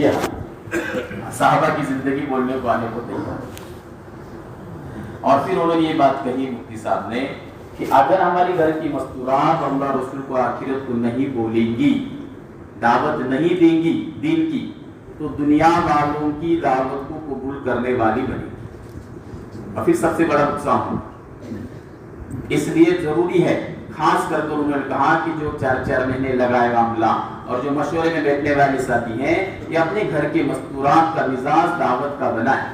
یہ صحابہ کی زندگی بولنے کو آنے کو تیار. اور پھر انہوں نے یہ بات کہی مفتی صاحب نے کہ اگر ہماری گھر کی مستورات اللہ رسول کو آخرت کو نہیں بولیں گی، دعوت نہیں دیں گی دین کی، تو دنیا والوں کی دعوت کو قبول کرنے والی بنے گی اور پھر سب سے بڑا نقصان ہوگا. اس لیے ضروری ہے، خاص کر کے انہوں نے کہا کہ جو 4 مہینے لگائے گا عملہ اور جو مشورے میں بیٹھنے والے ساتھی ہیں، یہ اپنے گھر کے مستورات کا مزاج دعوت کا بنائیں.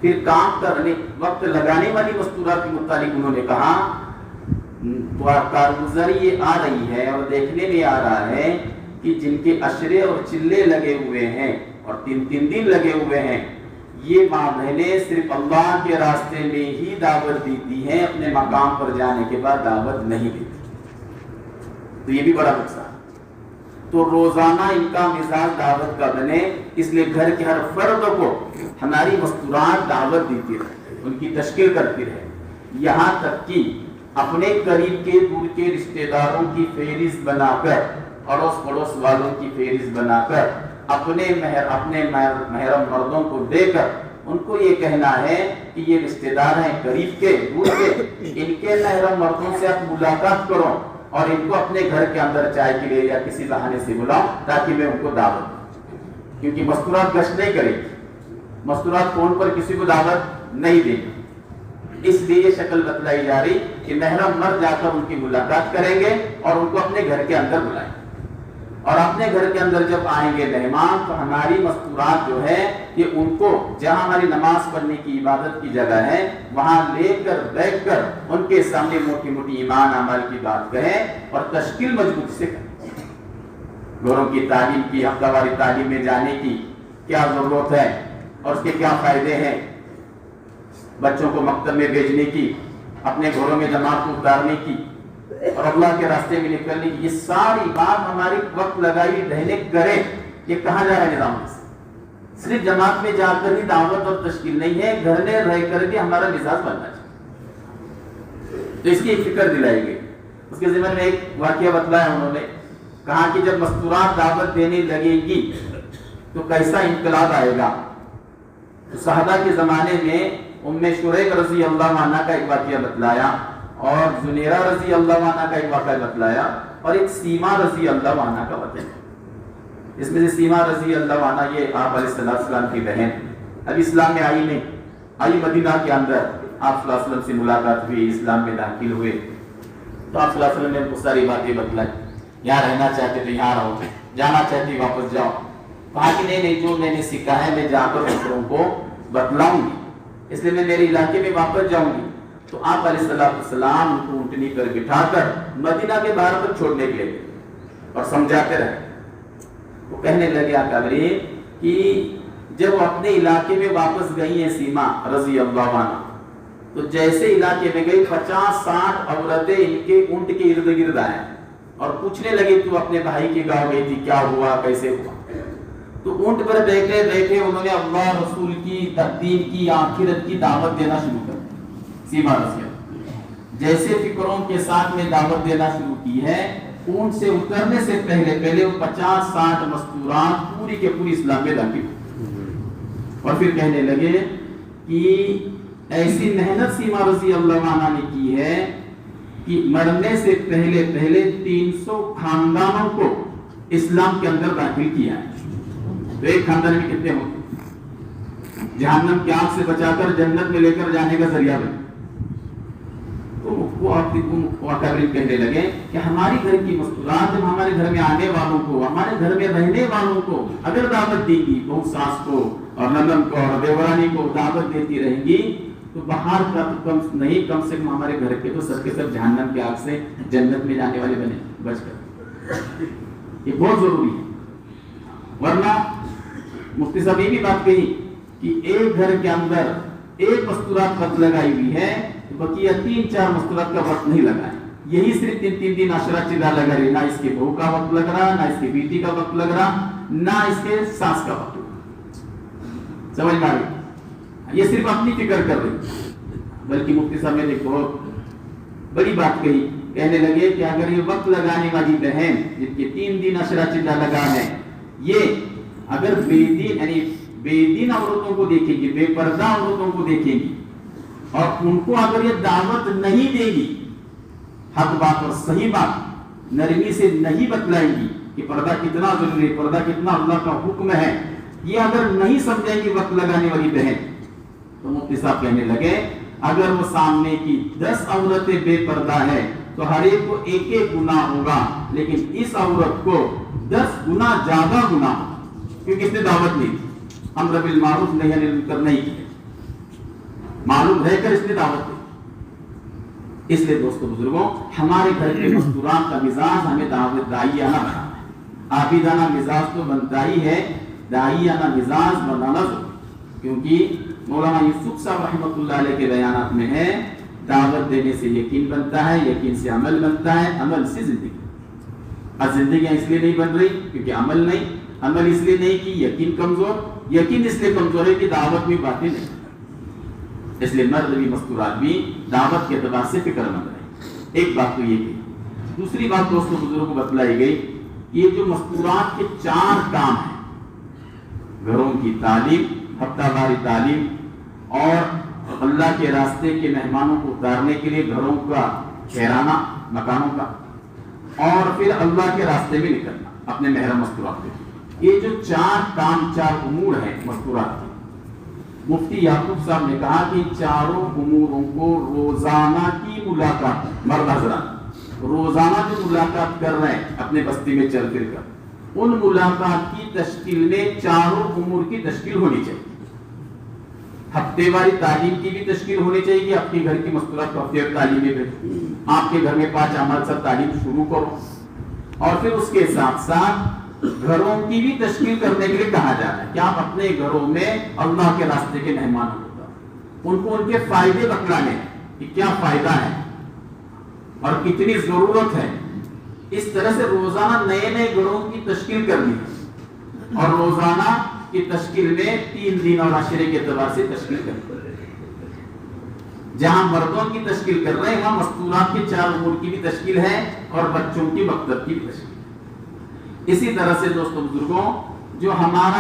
پھر کام کرنے وقت لگانے والی مستورات کے متعلق انہوں نے کہا کارگزاری یہ آ رہی ہے اور دیکھنے میں آ رہا ہے کہ جن کے اشرے اور چلے لگے ہوئے ہیں اور 3 دن لگے ہوئے ہیں، یہ ماں بہنیں صرف اللہ کے راستے میں ہی دعوت دیتی ہیں، اپنے مقام پر جانے کے بعد دعوت نہیں دیتی. تو یہ بھی بڑا نقصان. تو روزانہ ان کا مزاج دعوت کا بنے، اس لیے گھر کے ہر فرد کو ہماری مستورات دعوت دیتی رہے، ان کی تشکیل کرتی رہے، یہاں تک کہ اپنے قریب کے دور کے رشتہ داروں کی فہرست بنا کر، اڑوس پڑوس والوں کی فہرست بنا کر، اپنے محرم مردوں کو دے کر ان کو یہ کہنا ہے کہ یہ رشتہ دار ہیں قریب کے دور کے، ان کے محرم مردوں سے آپ ملاقات کرو اور ان کو اپنے گھر کے اندر چائے کے لیے یا کسی بہانے سے بلاؤ تاکہ میں ان کو دعوت دوں. کیونکہ مستورات گشت نہیں کرے گی، مستورات فون پر کسی کو دعوت نہیں دے گی. اس لیے یہ شکل بتلائی جا رہی کہ محرم مرد جا کر ان کی ملاقات کریں گے اور ان کو اپنے گھر کے اندر بلائیں گے. اور اپنے گھر کے اندر جب آئیں گے مہمان تو ہماری مستورات جو ہے یہ ان کو جہاں ہماری نماز پڑھنے کی عبادت کی جگہ ہے وہاں لے کر بیٹھ کر ان کے سامنے موٹی موٹی ایمان عمل کی بات کہیں اور تشکیل مضبوط سے کریں. گھروں کی تعلیم کی، ہفتہ واری تعلیم میں جانے کی کیا ضرورت ہے اور اس کے کیا فائدے ہیں، بچوں کو مکتب میں بھیجنے کی، اپنے گھروں میں جماعت کو اتارنے کی اور اللہ کے راستے میں نکلنے کی، یہ ساری بات ہماری وقت لگائی رہنے کرے. یہ کہاں جا رہا ہے نظام سے؟ صرف جماعت میں جا کر ہی دعوت اور تشکیل نہیں ہے، گھر میں رہ کر کے ہمارا مزاج بننا چاہیے. تو اس کی ایک فکر دلائی گئی. اس کے ذمن میں ایک واقعہ بتلایا انہوں نے، کہا کہ جب مستورات دعوت دینے لگے گی تو کیسا انقلاب آئے گا. تو صحابہ کے زمانے میں ام شریک رضی اللہ عنہ کا ایک واقعہ بتلایا اور زنیرہ رضی اللہ عنہ کا ایک واقعہ بتلایا اور ایک سیما رضی اللہ عنہ کا بتلایا. اس میں سے سیما رضی اللہ عنہ یہ آپ علیہ السلام کی بہن، اب اسلام میں آئی نہیں، آئی مدینہ کے اندر، آپ صلی اللہ علیہ وسلم سے ملاقات ہوئی، اسلام میں داخل ہوئے تو آپ صلی اللہ علیہ وسلم نے بہت ساری باتیں بتلائی. یہاں رہنا چاہتے تو یہاں رہو، جانا چاہتے واپس جاؤ. کہا کہ نہیں، جو میں نے سیکھا ہے میں جا کر دوسروں کو بتلاؤں گی، اس لیے میں میرے علاقے میں واپس جاؤں گی. تو آپ علیہ السلام ان کو اونٹنی پر بٹھا کر مدینہ کے باہر پر چھوڑنے کے لیے اور سمجھاتے رہے. وہ کہنے لگے آقابری کہ جب وہ اپنے علاقے میں واپس گئی ہیں سیما رضی اللہ عنہ، تو جیسے علاقے میں گئی 50-60 عورتیں ان کے اونٹ کے ارد گرد آئے اور پوچھنے لگے تو اپنے بھائی کے گاؤں گئی تھی، کیا ہوا، کیسے ہوا. تو اونٹ پر بیٹھے بیٹھے انہوں نے اللہ رسول کی تقدیم کی آخرت کی دعوت دینا شروع کر دی. سیما رضی اللہ جیسے فکروں کے ساتھ میں دعوت دینا شروع کی ہے، اونٹ سے اترنے سے پہلے وہ 50-60 مستورات پوری کے پوری اسلام میں داخل اور پھر کہنے لگے کہ ایسی محنت سیما رضی اللہ عنہ نے کی ہے کہ مرنے سے پہلے 300 خاندانوں کو اسلام کے اندر داخل کیا ہے. تو ایک خاندان میں کتنے ہوتے، جہنم کی آگ سے بچا کر جنت میں لے کر جانے کا ذریعہ بنے. تو وہ کہنے لگے کہ ہماری گھر کی مستورات جب ہمارے گھر میں آنے والوں کو، ہمارے گھر میں رہنے والوں کو اگر دعوت دے گی، بہو ساس کو اور نندن کو اور دیورانی کو دعوت دیتی رہیں گی تو باہر کا تو کم سے کم ہمارے گھر کے تو سب کے سب جہنم کی آگ سے جنت میں جانے والے بنے بچ کر. یہ بہت ضروری ہے. ورنہ مفتی صاحب یہ بھی بات کہی کہ ایک گھر کے اندر ایک مستورات وقت لگائی ہوئی ہے، بقیہ 3-4 مستورات کا وقت نہیں لگا ہے. یہی صرف 3 دن عشرہ چلا لگا رہی، نہ اس کے بہو کا وقت لگ رہا، نہ اس کی بیٹی کا وقت لگ رہا، نہ اس کے ساس کا وقت. سمجھ میں آ رہی؟ یہ صرف اپنی فکر کر رہی. بلکہ مفتی صاحب نے ایک بہت بڑی بات کہی، کہنے لگے کہ اگر یہ وقت لگانے والی بہن جن کے 3 دن عشرہ چلا لگا ہے، یہ अगर बेदीन यानी बेदीन औरतों को देखेंगी, बेपर्दा औरतों को देखेंगी और उनको अगर ये दावत नहीं देगी, हक बात और सही बात नरमी से नहीं बतलाएंगी कि पर्दा कितना जरूरी है, पर्दा कितना अल्लाह का हुक्म है, ये अगर नहीं समझेंगी वक्त लगाने वाली बहन, तो मुफ्ती साहब कहने लगे अगर वो सामने की 10 औरतें बेपर्दा है तो हर एक को एक एक गुनाह होगा, लेकिन इस औरत को 10 गुना ज्यादा गुनाह होगा, क्योंकि इसने दावत नहीं दी, अम्र बिल मारूफ नही अनिल मुनकर नहीं किया, मालूम रहकर इसने दावत दी। इसलिए दोस्तों बुजुर्गों, हमारे घर के मस्तूरात का मिजाज हमें दावत दाइयाना बनाना है। आबिदाना मिजाज तो बनता ही है, दाइयाना मिजाज बनाना जरूरी, क्योंकि मौलाना यूसुफ साहब रहमतुल्लाह अलैह के बयानात में है, दावत देने से यकीन बनता है, यकीन से अमल बनता है, अमल से जिंदगी। आज जिंदगी इसलिए नहीं बन रही क्योंकि अमल नहीं, अमल इसलिए नहीं कि यकीन कमजोर, यकीन इसलिए कमजोर है कि दावत में बातें नहीं। इसलिए मर्द भी मस्तूरात भी दावत के एतबार से फिक्रमंद रहे। एक बात तो ये थी। दूसरी बात दोस्तों बुजुर्गों को बतलाई गई, ये जो मस्तूरात के 4 काम हैं, घरों की तालीम, हफ्तावारी तालीम और अल्लाह के रास्ते के मेहमानों को उतारने के लिए घरों का ठहराना, मकानों का, और फिर अल्लाह के रास्ते में निकलना अपने महरम मस्तूरात के। ये जो 4 काम, 4 उमूर है मस्तूरात के, मुफ्ती याकूब साहब ने कहा कि चारों उमूरों को रोजाना की मुलाकात, मर्द हजरात रोजाना जो मुलाकात कर रहे हैं अपने बस्ती में चल फिर कर, उन मुलाकात की तश्कील में चारों उमूर की तश्कील होनी चाहिए। हफ्तेवारी तालीम की भी तश्कील होनी चाहिए कि आपके घर की मस्तूरात को हफ्ते तालीम में भेजो, आपके घर में 5 अमल से तालीम शुरू करो, और फिर उसके साथ साथ घरों की भी तश्कील करने के लिए कहा जा रहा है कि आप अपने घरों में अल्लाह के रास्ते के मेहमान होगा, उनको उनके फायदे बतलाने कि क्या फायदा है और कितनी जरूरत है। इस तरह से रोजाना नए नए घरों की तश्कील करनी है, और रोजाना की तश्कील में 3 दिन और आशरे के एतबार से तश्कील करनी है। जहां मर्दों की तश्कील कर रहे हैं वहां मस्तूरात के 4 उमूर की भी तश्कील है और बच्चों की मकतब की भी तश्कील। इसी तरह से दोस्तों बुजुर्गों, जो हमारा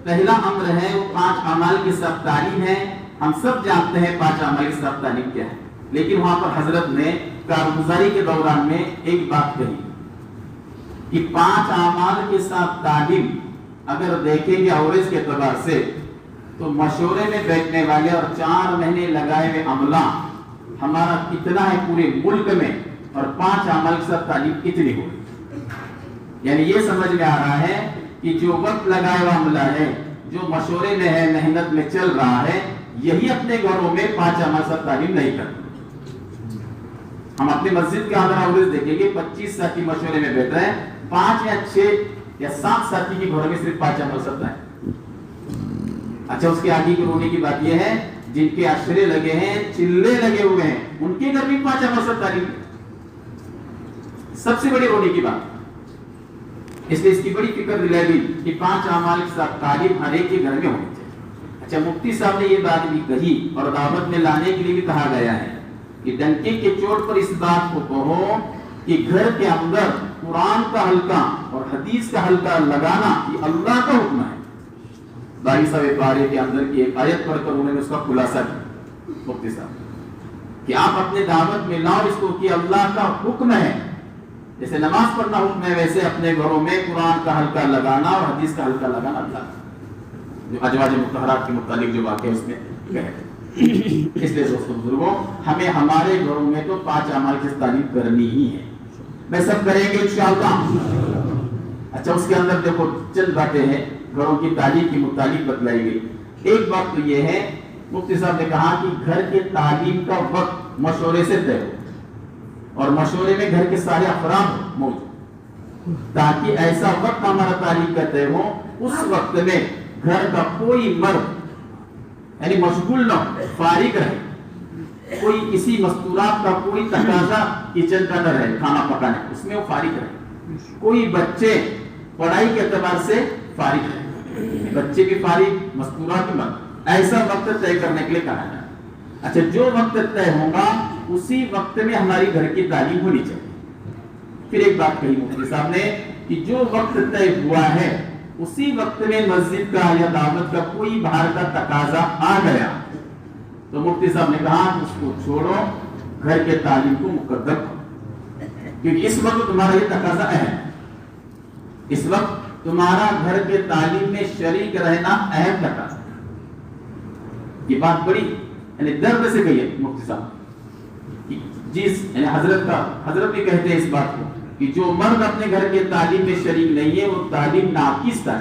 पहला अम्र है वो 5 अमाल के साथ तालीम है। हम सब जानते हैं 5 अमाल के साथ तालीम क्या है, लेकिन वहां पर हजरत ने कारगुजारी के दौरान में एक बात कही कि 5 अमाल के साथ तालीम अगर देखेंगे एवरेज के एतबार से, तो मशवरे में बैठने वाले और 4 महीने लगाए हुए अमला हमारा कितना है पूरे मुल्क में, और 5 अमाल के साथ तालीम कितनी हो। यानी ये समझ में आ रहा है कि जो वक्त लगाया हुआ अमला है, जो मशवरे में है, मेहनत में चल रहा है, यही अपने घरों में 5 अमल से तालीम नहीं करते। हम अपने मस्जिद के अंदर एवरेज देखेंगे 25 साथी मशवरे में बैठ रहे हैं, 5 या 6 या 7 साथी के घरों में सिर्फ 5 अमल सकता है। अच्छा, उसके आगे की रोने की बात यह है जिनके अशरे लगे हैं, चिल्ले लगे हुए हैं, उनके घर में 5 अमल से तालीम, सबसे बड़ी रोने की बात। इसलिए इसकी बड़ी फिक्र दिलाई गई कि 5 अमाल के साथ तालीम हर एक के घर में होनी चाहिए। अच्छा, मुफ्ती साहब ने ये बात भी कही और दावत में लाने के लिए भी कहा गया है कि डंके के चोट पर इस बात को कहो कि घर के अंदर कुरान का हल्का और हदीस का हल्का लगाना ये अल्लाह का हुक्म है। बारी साहब बारे के अंदर की एक आयत पढ़कर उन्होंने उसका खुलासा किया मुफ्ती साहब कि आप अपने दावत में लाओ इसको कि अल्लाह का हुक्म है। जैसे नमाज पढ़ना हुक्म है, वैसे अपने घरों में कुरान का हल्का लगाना और हदीस का हल्का लगाना अल्लाह जो अजवाज मुतहरात के मुतालिक जो वाक़या उसमें कहे। इसलिए दोस्तों बुजुर्गों, हमें हमारे घरों में तो 5 अमाल की तालीम करनी ही है। मैं सब करेंगे इंशाअल्लाह। अच्छा, उसके अंदर देखो चंद बातें हैं घरों की तालीम की मुतालिक बतलाई गई। एक बात तो ये है, मुफ्ती साहब ने कहा कि घर के तालीम का वक्त मशवरे से तय हो और मशवरे में घर के सारे अफराद मौजूद, ताकि ऐसा वक्त हमारा तालीम का तय हो उस वक्त में घर का कोई मर्द यानी मशगूल न हो, फारिग रहे, कोई किसी मस्तूरात का कोई तकाजा किचन का न रहे, खाना पकाने उसमें वो फारिग रहे, कोई बच्चे पढ़ाई के एतबार से फारिग रहे, बच्चे भी फारिग, मस्तूरात भी मर्द, ऐसा वक्त तय करने के लिए कहा जाए। अच्छा, जो वक्त तय होगा उसी वक्त में हमारी घर की तालीम होनी चाहिए। फिर एक बात कही मुफ्ती साहब ने कि जो वक्त तय हुआ है उसी वक्त में मस्जिद का या दावत का कोई बाहर का तकाजा आ गया तो मुफ्ती साहब ने कहा उसको छोड़ो, घर के तालीम को मुकद्दम करो, क्योंकि इस वक्त तुम्हारा ये तकाजा है, इस वक्त तुम्हारा घर के तालीम में शरीक रहना अहम तकाजा। ये बात बड़ी यानी दर्द से कही है मुफ्ती साहब, जिस हजरत भी कहते हैं इस बात को कि जो मर्द अपने घर के तालीम में शरीक नहीं है वो तालीम नाकिस है,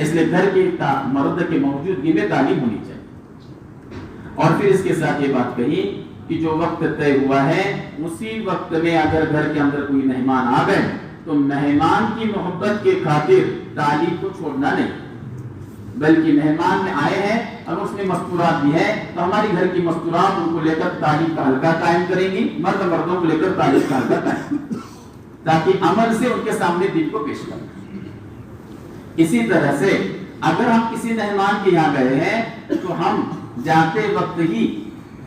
इसलिए घर के मर्द के मौजूदगी में तालीम होनी चाहिए। और फिर इसके साथ ये बात कही कि जो वक्त तय हुआ है उसी वक्त में अगर घर के अंदर कोई मेहमान आ गए तो मेहमान की मोहब्बत के खातिर तालीम को छोड़ना नहीं, बल्कि मेहमान में आए हैं और उसमें मस्तूरात भी है तो हमारी घर की मस्तूरात उनको लेकर तालीम का हल्का कायम करेंगी, मर्द मर्दों को लेकर तालीम का हल्का कायम, ताकि अमल से उनके सामने दिन को पेश करें। इसी तरह से अगर हम किसी मेहमान के यहाँ गए हैं तो हम जाते वक्त ही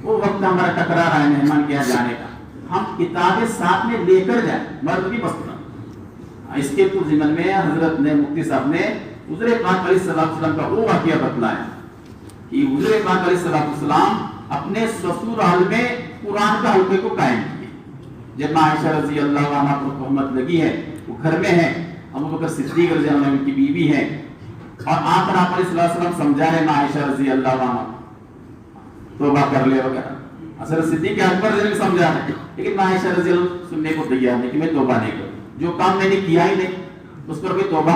वो वक्त हमारा टकरा रहा है मेहमान के यहाँ जाने का, हम किताबें साथ में लेकर जाए, मर्द की मस्तूरात। इसके तो ज़िमन में हजरत ने मुफ्ती साहब ने हुज़ूर पाक अलैहिस्सलाम का वो वाक़या बतलाया कि हुज़ूर पाक अलैहिस्सलाम अपने ससुराल में कुरान का हल्के को कायम किए। जब आयशा रज़ी अल्लाह अन्हा को तहमत लगी है, वो घर में है, अबू बकर सिद्दीक रज़ी अल्लाह अन्हु उनकी बीवी है, और आकर आप अलैहिस्सलाम समझा रहे हैं आयशा रज़ी अल्लाह अन्हा तौबा कर ले वगैरह, हज़रत सिद्दीक अकबर रज़ी समझा रहे हैं, लेकिन आयशा रज़ी अल्लाह सुनने को तैयार नहीं कि मैं तौबा नहीं करूं, जो काम मैंने किया ही नहीं उस पर भी तौबा,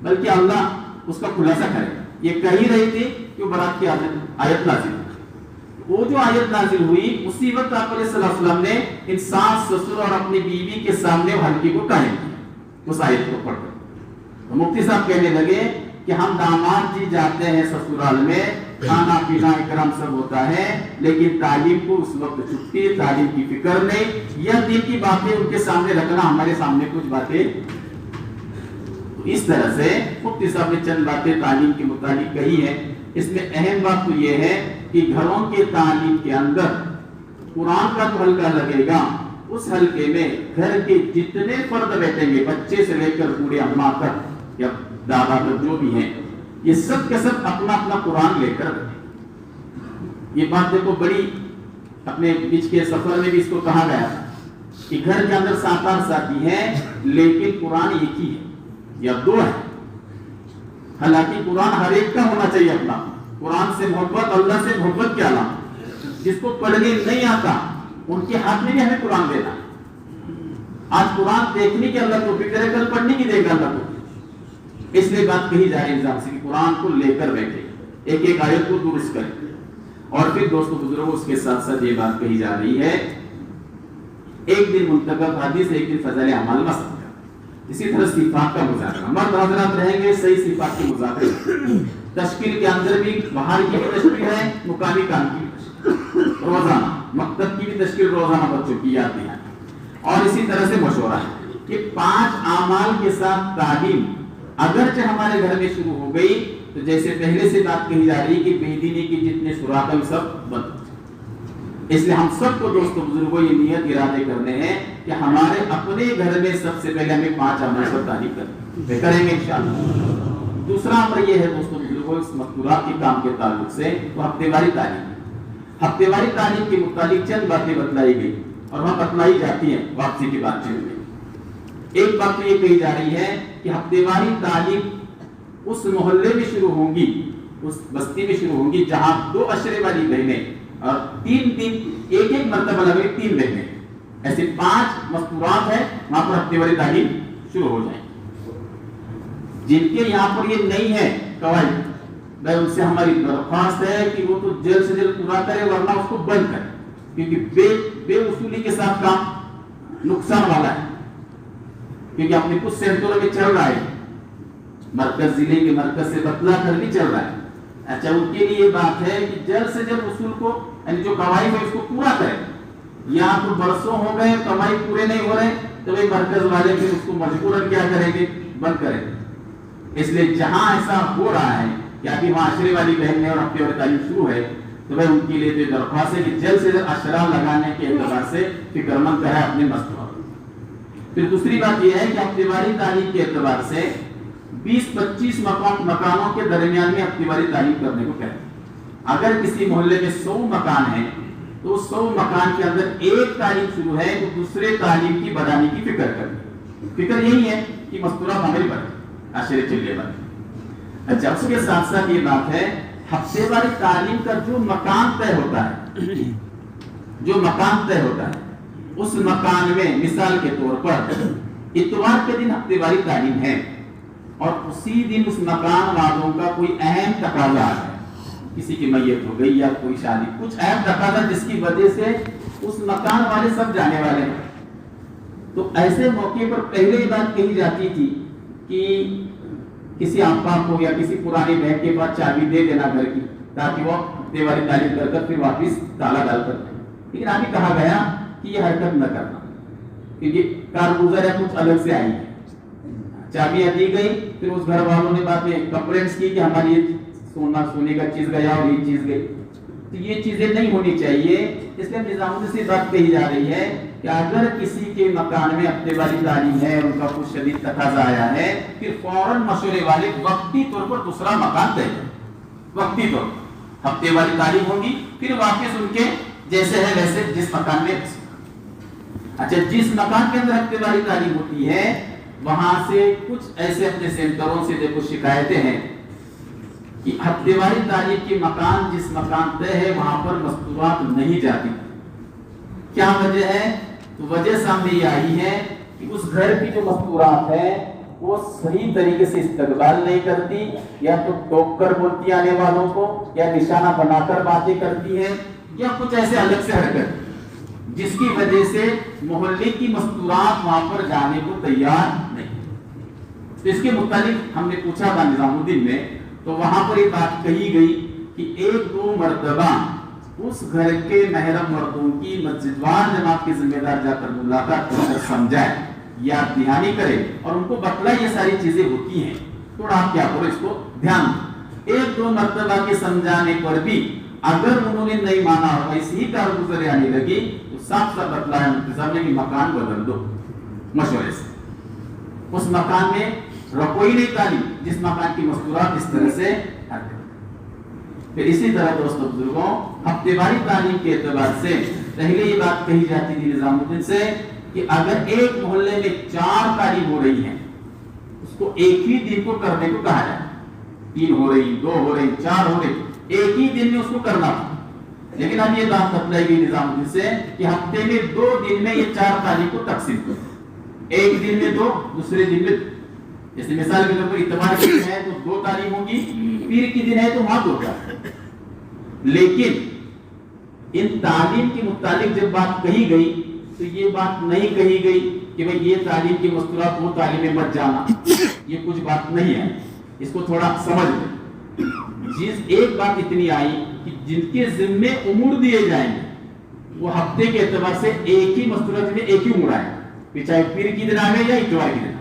बल्कि अल्लाह उसका खुलासा करेगा। ये कह ही रही थी कि बारात की आयत नाजिल, वो जो आयत नाजिल हुई उसी वक्त आप अलैहिस्सलाम ने इन सास ससुर और अपनी बीवी के सामने हल्के को कायम किया उस आयत को पढ़कर। तो मुफ्ती साहब कहने लगे कि हम दामाद जी जाते हैं ससुराल में, खाना पीना इकराम सब होता है, लेकिन तालीम को उस वक्त छुट्टी, तालीम की फिक्र नहीं, यह दिन की बातें उनके सामने रखना, हमारे सामने कुछ बातें। तो इस तरह से मुफ्ती साहब ने चंद बातें तालीम के मुताबिक कही है। इसमें अहम बात तो यह है कि घरों के तालीम के अंदर कुरान का जो हल्का लगेगा उस हल्के में घर के जितने फर्द बैठेंगे, बच्चे से लेकर बूढ़े अम्मा तक या दादा तक जो भी हैं, ये सब के सब अपना अपना कुरान लेकर बैठे। ये बात देखो बड़ी, अपने बीच के सफर में भी इसको कहा गया कि घर के अंदर 7-8 साथी हैं लेकिन कुरान एक ही है या 2 है। हालांकि कुरान हर एक का होना चाहिए अपना, कुरान से मोहब्बत, अल्लाह से मोहब्बत के अलावा जिसको पढ़ने नहीं आता उनके हाथ में भी हमें कुरान देना। आज कुरान देखने की अल्लाह तौफीक करे, कल पढ़ने की देगा अल्लाह तौफीक। इसलिए बात कही जा रही है कि कुरान को लेकर बैठे, एक एक आयत को दुरुस्त करें। और फिर दोस्तों बुजुर्गों, उसके साथ साथ ये बात कही जा रही है, एक दिन मुंतखब हदीस, एक दिन फज़ल अमल मसला, इसी तरह सिफात का मुज़ाकरा, मर्द हज़रात रहेंगे सही सिफात के मुज़ाकरे, तश्कील के अंदर भी बाहर की भी तश्कील है, मुकामी काम की रोजाना, मकतब की भी तश्कील रोजाना बच्चों की जाती है। और इसी तरह से मशवरा है कि 5 आमाल के साथ तालीम अगरचे हमारे घर में शुरू हो गई तो जैसे पहले से बात कही जा रही कि बेदीनी की जितने सुराख है सब बंद। इसलिए हम सबको दोस्तों बुजुर्गों ये नियत इरादे करने हैं कि हमारे अपने घर में सबसे पहले हमें 5 अमल पर तारीफ करेंगे इंशाअल्लाह। दूसरा अमर ये है दोस्तों बुजुर्गों, इस मस्तूरात के काम के ताल्लुक से तो हफ्तेवारी तालीम, हफ्तेवारी तालीम के मुताबिक चंद बातें बतलाई गई और वहां बतलाई जाती है वापसी की बातचीत में। एक बात तो ये कही जा रही है कि हफ्तेवारी तालीम उस मोहल्ले में शुरू होंगी, उस बस्ती में शुरू होंगी जहां 2 अशरे वाली बहनें और 3 एक मरतबा लगे 3 बहनें, ऐसे 5 मस्तूरात है वहां पर हफ्तेवारी तालीम शुरू हो जाए। जिनके यहाँ पर ये नहीं है कवायद, भाई उनसे हमारी दरख्वास्त है कि वो तो जल्द से जल्द पूरा करे वरना उसको बंद करे, क्योंकि बेउसूली के साथ काम नुकसान वाला है। क्योंकि अपने कुछ सेंटरों में चल रहा है, मरकज जिले के मरकज से बतला कर भी चल रहा है। अच्छा, उनके लिए बात है कि जल्द से जल्द उसूल को यानी जो कमाई है उसको पूरा करें। या तो बरसों हो गए कमाई पूरे नहीं हो रहे तो भाई मरकज वाले फिर उसको मजबूरन क्या करेंगे, बंद करेंगे। इसलिए जहां ऐसा हो रहा है कि अभी वहां अशरे वाली बहन और हफ्ते वाली तालीम शुरू है तो भाई उनके लिए तो दरख्वास्त है कि जल्द से जल्द अशरा लगाने के एतबार से फिक्रमंद कराए अपने मस्तूर। फिर दूसरी बात यह है कि हफ्तेवारी तालीम के एतबार से 20-25 मकानों के दरमियान में हफ्ते वाली तालीम करने को कहते हैं। अगर किसी मोहल्ले में 100 मकान है तो 100 मकान के अंदर एक तालीम शुरू है तो दूसरे तालीम की बढ़ाने की फिक्र करनी। फिक्र यही है कि मस्तूरात हमारी बढ़े, अशरे चिल्ले बढ़े। अच्छा, उसके साथ साथ ये बात है, हफ्ते वाली तालीम का जो मकान तय होता है, जो मकान तय होता है, उस मकान में मिसाल के तौर पर इतवार के दिन हफ्ते वाली तालीम है और उसी दिन उस मकान वालों का कोई अहम तकाजा है, किसी की मैयत हो गई या कोई शादी, कुछ अहम तकाजा जिसकी वजह से उस मकान वाले सब जाने वाले हैं, तो ऐसे मौके पर पहले ही बात कही जाती थी कि किसी आपा को या किसी पुरानी बहन के पास चाबी दे देना घर की, ताकि वो हफ्ते वाली तालीम कर फिर वापिस ताला डालकर। लेकिन अभी कहा गया कि ये हरकत न करना, क्योंकि कारगुजर है कुछ अलग से आई है, चाबियां दी गई, फिर उस घर वालों ने बाद में कंप्लेंट्स की कि हमारी ये सोने का चीज गया और ये चीज गई, तो ये चीजें नहीं होनी चाहिए। इसलिए निजामुद्दीन से बात कही जा रही है कि अगर किसी के मकान में हफ्ते वाली तालीम है, उनका कुछ शदीद तकाजा आया है, फिर फौरन मशवरे वाले वक्ती तौर पर दूसरा मकान तय करें, वक्ती तौर हफ्ते वाली तालीम होगी, फिर वापस उनके जैसे है वैसे जिस मकान में। अच्छा, जिस मकान के अंदर हफ्ते वाली तालीम होती है वहां से कुछ ऐसे अपने सेंटरों से देखो शिकायतें हैं कि हफ्ते वाली तालीम के मकान जिस मकान तय है वहां पर मस्तूरात नहीं जाती। क्या वजह है? तो वजह सामने ये आई है कि उस घर की जो मस्तूरात है वो सही तरीके से इस्तकबाल नहीं करती, या तो टोक कर बोलती आने वालों को, या निशाना बनाकर बातें करती है, या कुछ ऐसे अलग से हरकत जिसकी वजह से मोहल्ले की मस्तूरात वहां पर जाने को तैयार नहीं। तो इसके मुताबिक हमने पूछा था निजामुद्दीन में, तो वहां पर एक बात कही गई कि 1-2 मर्तबा उस घर के महरम मर्दों की मस्जिदवार जमात के जिम्मेदार जाकर मुलाकात कर समझाए, याद दहानी करे और उनको बतलाए ये सारी चीजें होती हैं, थोड़ा आप क्या करो इसको ध्यान। 1-2 मर्तबा के समझाने पर भी अगर उन्होंने नहीं माना और ऐसी ही कारगुजारी आने लगी तो साफ साफ बतलाया मुफ्ती कि मकान बदल दो मशवरे से, उस मकान में रखो ही नहीं तालीम जिस मकान की मस्तूरात इस तरह से हरकत। फिर इसी तरह दोस्तों बुजुर्गों, हफ्तेवारी तालीम के एतबार से पहले ये बात कही जाती थी निजामुद्दीन से कि अगर एक मोहल्ले में 4 तालीम हो रही है उसको एक ही दिन को करने को कहा जाए। 3 हो रही, 2 हो रही, 4 हो रही, एक ही दिन में उसको करना था। लेकिन अब ये बात बतलाई गई निजामुद्दीन से कि हफ्ते में 2 दिन में ये 4 तालीम को तकसीम करो, एक दिन में 2, दूसरे दिन में। जैसे मिसाल के तौर पर इतवार के दिन है तो 2 तालीम होगी, पीर के दिन है तो वहां 2 तालीम। लेकिन इन तालीम के मुतालिक जब बात कही गई तो ये बात नहीं कही गई कि भाई ये तालीम की मस्तूरात वो तालीम में मत जाना, ये कुछ बात नहीं है, इसको थोड़ा समझ लें। जिस एक बात इतनी आई कि जिनके जिम्मे उम्र दिए जाएंगे वो हफ्ते के एतबार से एक ही मस्तूरात में एक ही उम्र आए, चाहे पीर की दिन आए या इतवार की दिन।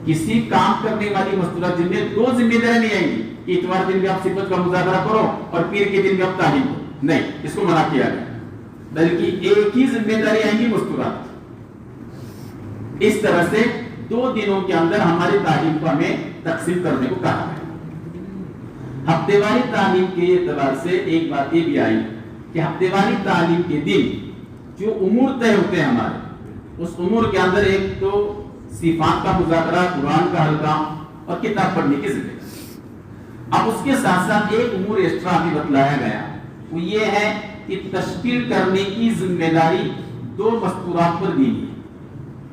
किसी काम करने वाली मस्तूरात जिनमें 2 जिम्मेदारियां नहीं आएंगी कि इतवार दिन में आप सिफत का मुज़ाकरा करो और पीर के दिन में आप तालीम करो, नहीं, इसको मना किया गया, बल्कि एक ही जिम्मेदारी आएंगी मस्तूरात। इस तरह से 2 दिनों के अंदर हमारी तालीम को हमें तकसीम करने को कहा है। हफ्तेवारी तालीम के एतबार से एक बात ये भी आई कि हफ्तेवारी तालीम के दिन जो उम्र तय होते हैं हमारे, उस उम्र के अंदर एक तो सिफात का मुज़ाकरा, कुरान का हल्का और किताब पढ़ने की जिम्मेदारी। अब उसके साथ साथ एक उम्र एक्स्ट्रा भी बतलाया गया, वो ये है कि तश्कील करने की जिम्मेदारी 2 मस्तूरात पर दी है,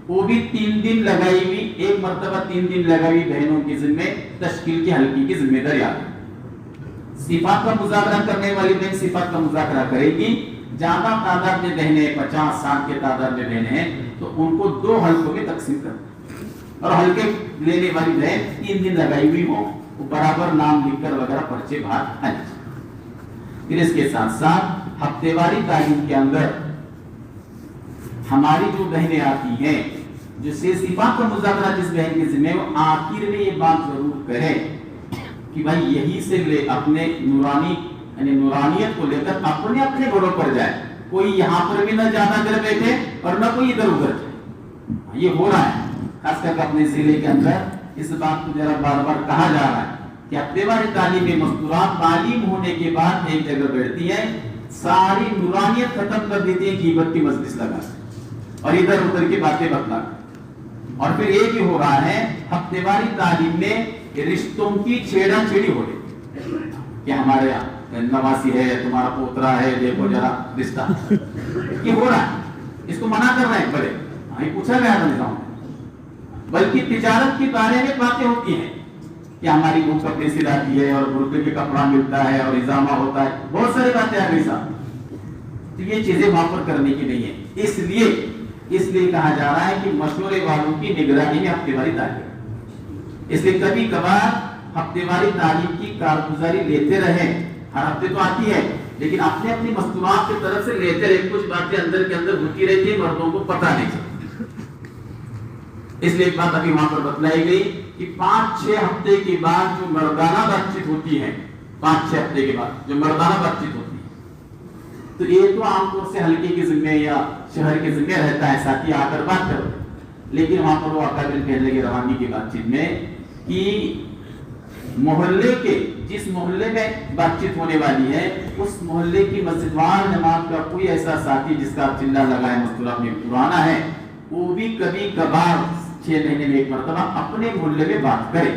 वो भी 3 दिन लगाई हुई, एक मर्तबा 3 दिन लगाई हुई बहनों की जिम्मे तश्कील की हल्की की जिम्मेदारी आ गई। सिफात का मुज़ाकरा करने वाली बहन सिफात का मुज़ाकरा करेगी, ज्यादा तादाद में बहनें 50-60 के तादाद में बहनें हैं तो उनको 2 हल्कों में तकसीम कर, और हल्के लेने वाली बहन 3 दिन लगाई हुई हो, वो बराबर नाम लिखकर वगैरह पर्चे बाहर आ जाए। फिर इसके साथ साथ हफ्तेवारी तालीम के अंदर हमारी जो बहनें आती हैं, जो सिफात का मुज़ाकरा जिस बहन के जिम्मे, वो आखिर में ये बात जरूर कहे कि भाई यही से ले अपने नूरानी यानी नूरानियत को लेकर अपने अपने घरों पर जाए, कोई यहाँ पर भी ना ज्यादा घर बैठे और ना कोई इधर उधर जाए। ये हो रहा है खास करके अपने जिले के अंदर اس بات کو ذرا بار بار کہا جا رہا ہے کہ ہفتے واری تعلیم مستورات تعلیم ہونے کے بعد ایک جگہ بیٹھتی ہیں، ساری نورانیت ختم کر دیتی ہیں، غیبت کی مجلس لگا اور ادھر ادھر کی باتیں بتلا کر، اور پھر ایک ہی ہو رہا ہے ہفتے واری تعلیم میں رشتوں کی چھیڑا چھیڑی ہو رہی کہ ہمارے یہاں نواسی ہے، تمہارا پوترا ہے، دیکھو ذرا رشتہ یہ ہو رہا ہے، اس کو منع کر رہے ہیں بڑے، ہمیں پوچھا گیا تھا نظام، بلکہ تجارت کے بارے میں باتیں ہوتی ہیں کہ ہماری وہ کپڑے سلاتی ہے اور برقعے کے کپڑا ملتا ہے اور اضامہ ہوتا ہے، بہت ساری باتیں آ گئی صاحب، تو یہ چیزیں وہاں پر کرنے کی نہیں ہے، اس لیے کہا جا رہا ہے کہ مشورے والوں کی نگرانی میں ہفتے واری تعلیم، اس لیے کبھی کبھار ہفتے واری تعلیم کی کارگزاری لیتے رہے، ہر ہفتے تو آتی ہے لیکن اپنے اپنی مستورات کی طرف سے لیتے رہے، کچھ باتیں اندر کے اندر گھٹی رہتی ہیں، مردوں کو پتہ نہیں چلتا، اس لیے ایک بات ابھی وہاں پر بتلائی گئی کہ 5-6 ہفتے کے بعد جو مردانہ بات چیت ہوتی ہے، 5-6 ہفتے کے بعد جو مردانہ بات چیت ہوتی ہے، تو یہ تو عام طور سے ہلکے کے ذمہ یا شہر کے ذمہ رہتا ہے، ساتھی آ کر بات کرو، لیکن وہاں پر وہ اکابر کہنے لگے روانی کی بات چیت میں کہ محلے کے جس محلے میں بات چیت ہونے والی ہے اس محلے کی مسجد وار جماعت کا کوئی ایسا ساتھی جس کا چلا لگائے مستورات میں پرانا ہے، وہ بھی کبھی کبھار 6 مہینے میں ایک مرتبہ اپنے محلے میں بات کرے،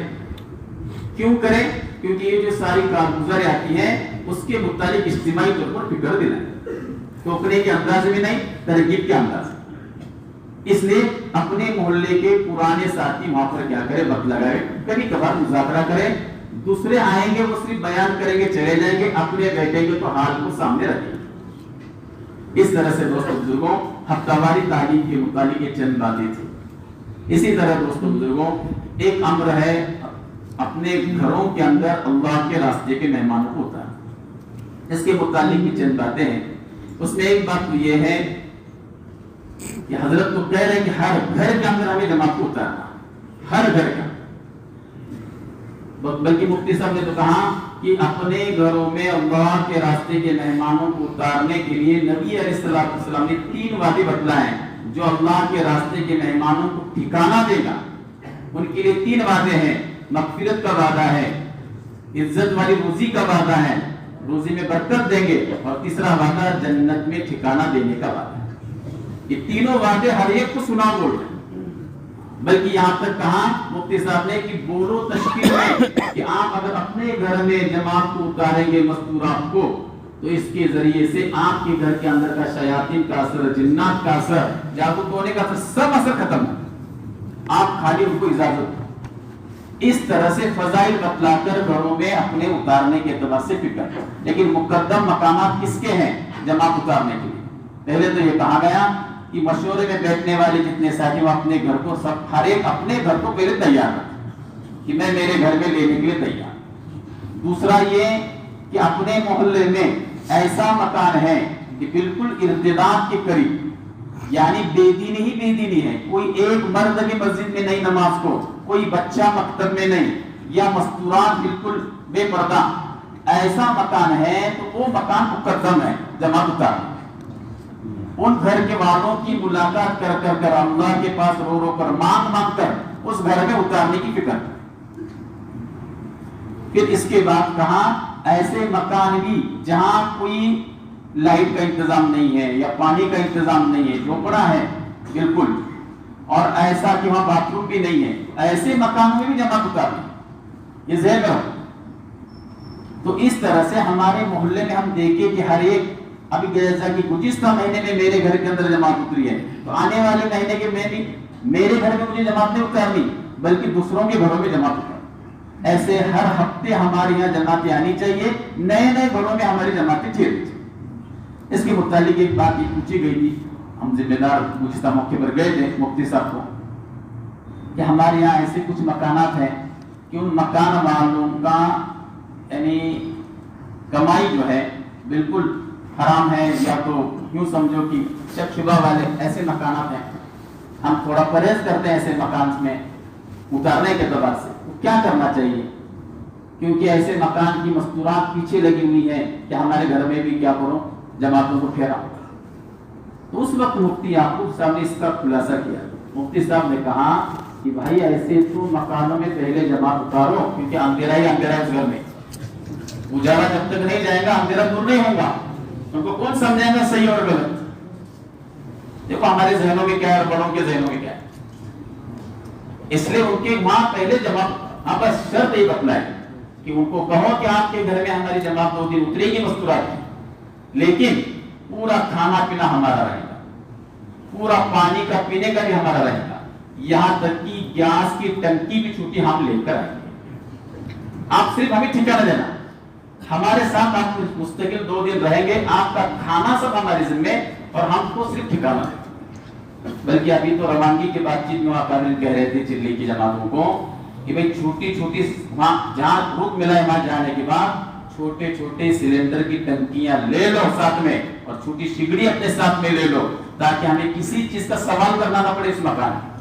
کیوں کرے؟ کیونکہ یہ جو ساری کارگزاری آتی ہیں اس کے متعلق اجتماعی طور پر فکر دینا ہے، ٹوکنے کے انداز میں نہیں، ترغیب کے انداز میں، اس لیے اپنے محلے کے پرانے ساتھی وہاں پر کیا کرے، وقت لگائے، کبھی کبھار مذاکرہ کرے، دوسرے آئیں گے وہ صرف بیان کریں گے چلے جائیں گے، اپنے بیٹھیں گے تو حال کو سامنے رکھیں گے۔ اس طرح سے دوستوں بزرگوں ہفتہ واری تعلیم کے متعلق یہ چند باتیں تھیں۔ اسی طرح دوستوں بزرگوں ایک امر ہے اپنے گھروں کے اندر اللہ کے راستے کے مہمانوں کو اتارنا، اس کے متعلق بھی چند باتیں ہیں۔ اس میں ایک بات تو یہ ہے کہ حضرت تو کہہ رہے ہیں کہ ہر گھر کے اندر ہمیں جماعت کو اتارنا، ہر گھر کا، بلکہ مفتی صاحب نے تو کہا کہ اپنے گھروں میں اللہ کے راستے کے مہمانوں کو اتارنے کے لیے نبی علیہ السلام نے 3 وعدے بتلائے ہیں جو اللہ کے راستے کے مہمانوں کو ٹھکانہ دے گا، ان کے لیے 3 وعدے ہیں، مغفرت کا وعدہ ہے، عزت والی روزی کا وعدہ ہے، روزی میں برکت دیں گے، اور تیسرا وعدہ جنت میں ٹھکانہ دینے کا وعدہ ہے۔ یہ تینوں وعدے ہر ایک کو سنا بول رہے ہیں، بلکہ یہاں تک کہا مفتی صاحب نے کہ بولو تشکیل میں کہ آپ اگر اپنے گھر میں جماعت کو اتاریں گے مستورات کو تو اس کے ذریعے سے آپ کے گھر کے اندر کا شیاطین کا اثر، جنات کا اثر، جادو ٹونے کا اثر، سب اثر ختم ہے، آپ خالی ان کو اجازت دیں۔ اس طرح سے فضائل بتلا کر گھروں میں اپنے اتارنے کے اعتبار سے فکر، لیکن مقدم مقامات کس کے ہیں جماعت اتارنے کے لیے؟ پہلے تو یہ کہا گیا کہ مشورے میں بیٹھنے والے جتنے ساتھی وہ اپنے گھر کو سب ہر ایک اپنے گھر کو پہلے تیار رکھے کہ میں میرے گھر میں لینے کے لیے تیار۔ دوسرا یہ کہ اپنے محلے میں ایسا مکان ہے کہ بالکل ارتداد کے قریب، یعنی بے دینی ہی بے دینی ہے، کوئی ایک مرد بھی مسجد میں نہیں نماز کو، کوئی بچہ مکتب میں نہیں، یا مستورات بالکل بے پردہ، ایسا مکان ہے تو وہ مکان مقدم ہے جماعت اتارنے۔ ان گھر کے والوں کی ملاقات کر کر اللہ کے پاس رو رو کر مانگ کر اس گھر میں اتارنے کی فکر۔ پھر اس کے بعد کہا ایسے مکان بھی جہاں کوئی لائٹ کا انتظام نہیں ہے یا پانی کا انتظام نہیں ہے، جھوپڑا ہے بالکل، اور ایسا کہ وہاں باتھ روم بھی نہیں ہے، ایسے مکان میں بھی جماعت اتارنی، یہ ذہن رکھو۔ تو اس طرح سے ہمارے محلے میں ہم دیکھیں کہ ہر ایک، ابھی جیسا کہ گزشتہ مہینے میں میرے گھر کے اندر جماعت اتری ہے، تو آنے والے مہینے کے میں بھی میرے گھر میں مجھے جماعت نہیں اتارنی بلکہ دوسروں کے گھروں میں جماعت اتارنی۔ ایسے ہر ہفتے ہمارے یہاں جماعتیں آنی چاہیے، نئے نئے گھروں میں ہماری جماعتیں ٹھہرنی چاہیے۔ اس کے متعلق ایک بات یہ پوچھی گئی تھی، ہم ذمہ دار گزشتہ موقع پر گئے تھے مفتی صاحب کو، کہ ہمارے یہاں ایسے کچھ مکانات ہیں کہ ان مکان والوں کا یعنی کمائی جو ہے بالکل حرام ہے، یا تو یوں سمجھو کہ شک شبہ والے ایسے مکانات ہیں، ہم تھوڑا پرہیز کرتے ہیں ایسے مکان میں اتارنے کے اعتبار سے۔ کیا کرنا چاہیے؟ کیونکہ ایسے مکان کی مستورات پیچھے لگی ہوئی ہیں کہ ہمارے گھر میں بھی کیا کرو جماعتوں کو پھیرا۔ تو اس وقت مفتی یعقوب صاحب نے اس کا خلاصہ کیا۔ مفتی صاحب نے کہا کہ بھائی ایسے تو مکانوں میں پہلے جماعت اتارو، کیونکہ اندھیرا ہی اندھیرا اس گھر میں، اجالا جب تک نہیں جائے گا اندھیرا دور نہیں ہوگا، ان کو کون سمجھائے گا صحیح اور غلط؟ دیکھو ہمارے ذہنوں میں کیا ہے اور بڑوں کے ذہنوں میں کیا ہے، اس لیے ان کے وہاں پہلے جماعت، آپ بس شرط ایک اپنا ہے کہ ان کو کہو کہ آپ کے گھر میں ہماری جماعت 2 دن اترے گی مستورات کی، لیکن پورا کھانا پینا ہمارا رہے گا، پورا پانی کا پینے کا بھی ہمارا رہے گا، یہاں تک کہ گیس کی ٹنکی بھی چھوٹی ہم لے کر آئیں گے، آپ صرف ہمیں ٹھکانہ دینا، ہمارے ساتھ آپ مستقل 2 دن رہیں گے، آپ کا کھانا سب ہمارے ذمہ اور ہم کو صرف ٹھکانہ دیں۔ بلکہ ابھی تو روانگی کے بات چیت میں اکابر کہہ رہے تھے چلی کی جماعتوں کو کہ بھئی چھوٹی چھوٹی جہاں رک ملا ہے وہاں جانے کے بعد چھوٹے چھوٹے سلنڈر کی ٹنکیاں لے لو ساتھ میں، اور چھوٹی سگڑی اپنے ساتھ میں لے لو، تاکہ ہمیں کسی چیز کا سوال کرنا نہ پڑے اس مکان میں،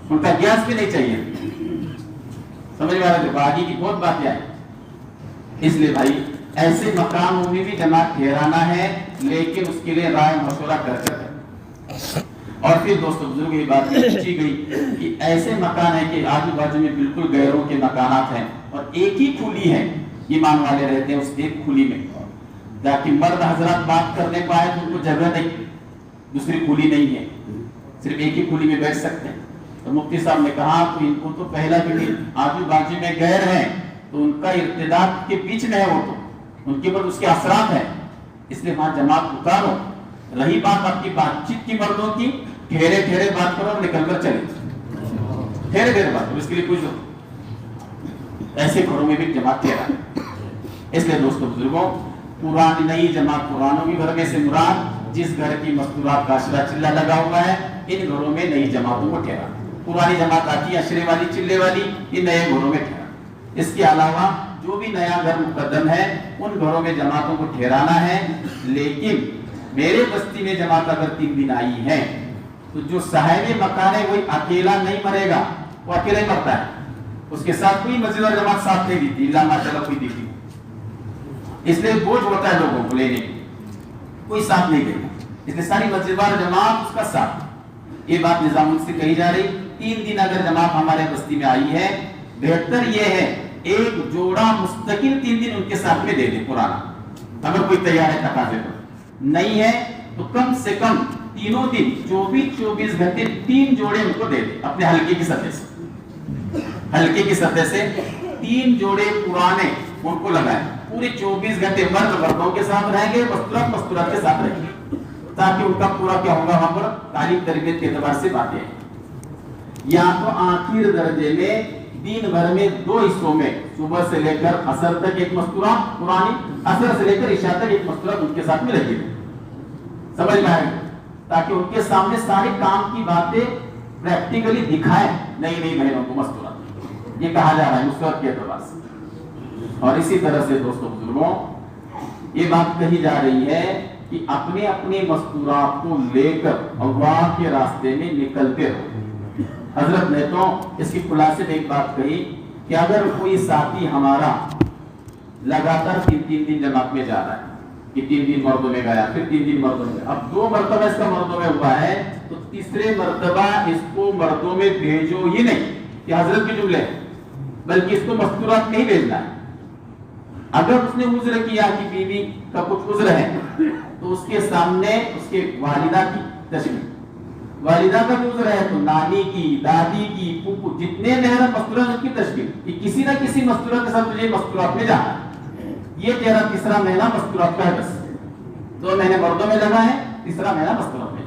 ان کا گیس بھی نہیں چاہیے، سمجھ میں آ رہا ہے؟ باقی کی بہت باتیں آئی، اس لیے بھائی ایسے مکانوں میں بھی جماعت ٹھہرانا ہے، لیکن اس کے لیے رائے مشورہ کر کر۔ اور پھر دوستوں بزرگ یہ بات پوچھی گئی کہ ایسے مکان ہیں کہ آجو باجو میں بالکل غیروں کے مکانات ہیں اور ایک ہی کھلی ہے، ایمان والے رہتے ہیں اس ایک کھلی میں، تاکہ مرد حضرات بات کرنے کو آئے تو ان کو جگہ نہیں، دوسری کھلی نہیں ہے، صرف ایک ہی کھلی میں بیٹھ سکتے ہیں۔ تو مفتی صاحب نے کہا تو ان کو تو پہلا بھی آجو باجو میں غیر ہیں تو ان کا ارتداد کے بیچ میں ہے، وہ تو ان کے اوپر اس کے اثرات ہیں، اس لیے وہاں جماعت اتارو۔ رہی بات آپ کی بات چیت کی مردوں کی، ٹھہرے ٹھہرے بات کرو اور نکل کر چلے، ٹھہرے ٹھہرے بات کرو، اس کے لیے پوچھو ایسے گھروں میں بھی جماعت ٹھہرا۔ اس لیے دوستوں بزرگوں پرانی نئی جماعت، پرانوں کے گھر میں سے مراد جس گھر کی مستورات کا اشرا چلہ لگا ہوا ہے، ان گھروں میں نئی جماعتوں کو ٹھہرا۔ پرانی جماعت آتی ہے اشرے والی چلے والی، یہ نئے گھروں میں ٹھہرا۔ اس کے علاوہ جو بھی نیا گھر مقدم ہے ان گھروں میں جماعتوں کو ٹھہرانا ہے، لیکن میرے بستی میں جماعت اگر 3 دن آئی ہے تو جو صاحب مکان ہے وہی اکیلا نہیں مرے گا، وہ اکیلا ہی مرتا ہے، اس کے ساتھ کوئی مسجد اور جماعت ساتھ نہیں دیتی، اللہ ماشاءاللہ کوئی دیتی، اس لیے بوجھ ہوتا ہے لوگوں کو لینے، کوئی ساتھ نہیں دے گا، اس لیے ساری مسجد اور جماعت اس کا ساتھ۔ یہ بات نظام سے کہی جا رہی 3 دن اگر جماعت ہمارے بستی میں آئی ہے، بہتر یہ ہے ایک جوڑا مستقل 3 دن ان کے ساتھ میں دے دے پرانا، اگر کوئی تیار ہے تقاضے پر، نہیں ہے تو کم سے کم تینوں دن 24 گھنٹے 3 جوڑے ان کو دے دے، اپنے حلقے کی سطح سے، حلقے کی سطح سے 3 جوڑے پرانے ان کو لگائیں، پورے 24 گھنٹے مرد مردوں کے ساتھ رہیں گے، مستورات مستورات کے ساتھ رہیں گے، تاکہ ان کا پورا کیا ہوگا وہاں پر تعلیم تربیت کے اعتبار سے باتیں ہیں۔ یا تو آخر درجے میں دن بھر میں 2 حصوں میں صبح سے لے کر عصر تک ایک مستورہ پرانی، عصر سے لے کر عشاء تک ایک مستورہ ان کے ساتھ میں لگی ہے، سمجھ میں آئے گا، تاکہ ان کے سامنے سارے کام کی باتیں پریکٹیکلی دکھائیں نئی نئی بہنوں کو مستورات، یہ کہا جا رہا ہے مستورات کے اعتبار سے۔ اور اسی طرح سے دوستوں بزرگوں یہ بات کہی جا رہی ہے کہ اپنے اپنے مستورات کو لے کر اللہ کے راستے میں نکلتے رہو۔ حضرت نے تو اس کی خلاصے میں ایک بات کہی کہ اگر کوئی ساتھی ہمارا لگاتار 3 دن جماعت میں جا رہا ہے کہ 3 دن مردوں میں گیا، پھر 3 دن مردوں میں، اب 2 مرتبہ اس کا مردوں میں ہوا ہے تو تیسرے مرتبہ اس کو مردوں میں بھیجو ہی نہیں، یہ حضرت کے جملے ہیں، بلکہ اس کو مستورات میں ہی بھیجنا ہے۔ اگر اس نے عذر کیا کہ بیوی کا کچھ عذر ہے تو اس کے سامنے اس کے والدہ کی تشریح، والدہ کا بھی عذر ہے تو نانی کی، دادی کی، پھوپھو، جتنے محرم مستورات ان کی تشریح کہ کسی نہ کسی مستورات کے ساتھ تجھے مستورات میں جانا ہے، یہ تیرا تیسرا مہینہ مستورات کا ہے، بس 2 مہینے مردوں میں لگا ہے، تیسرا مہینہ مستورات میں۔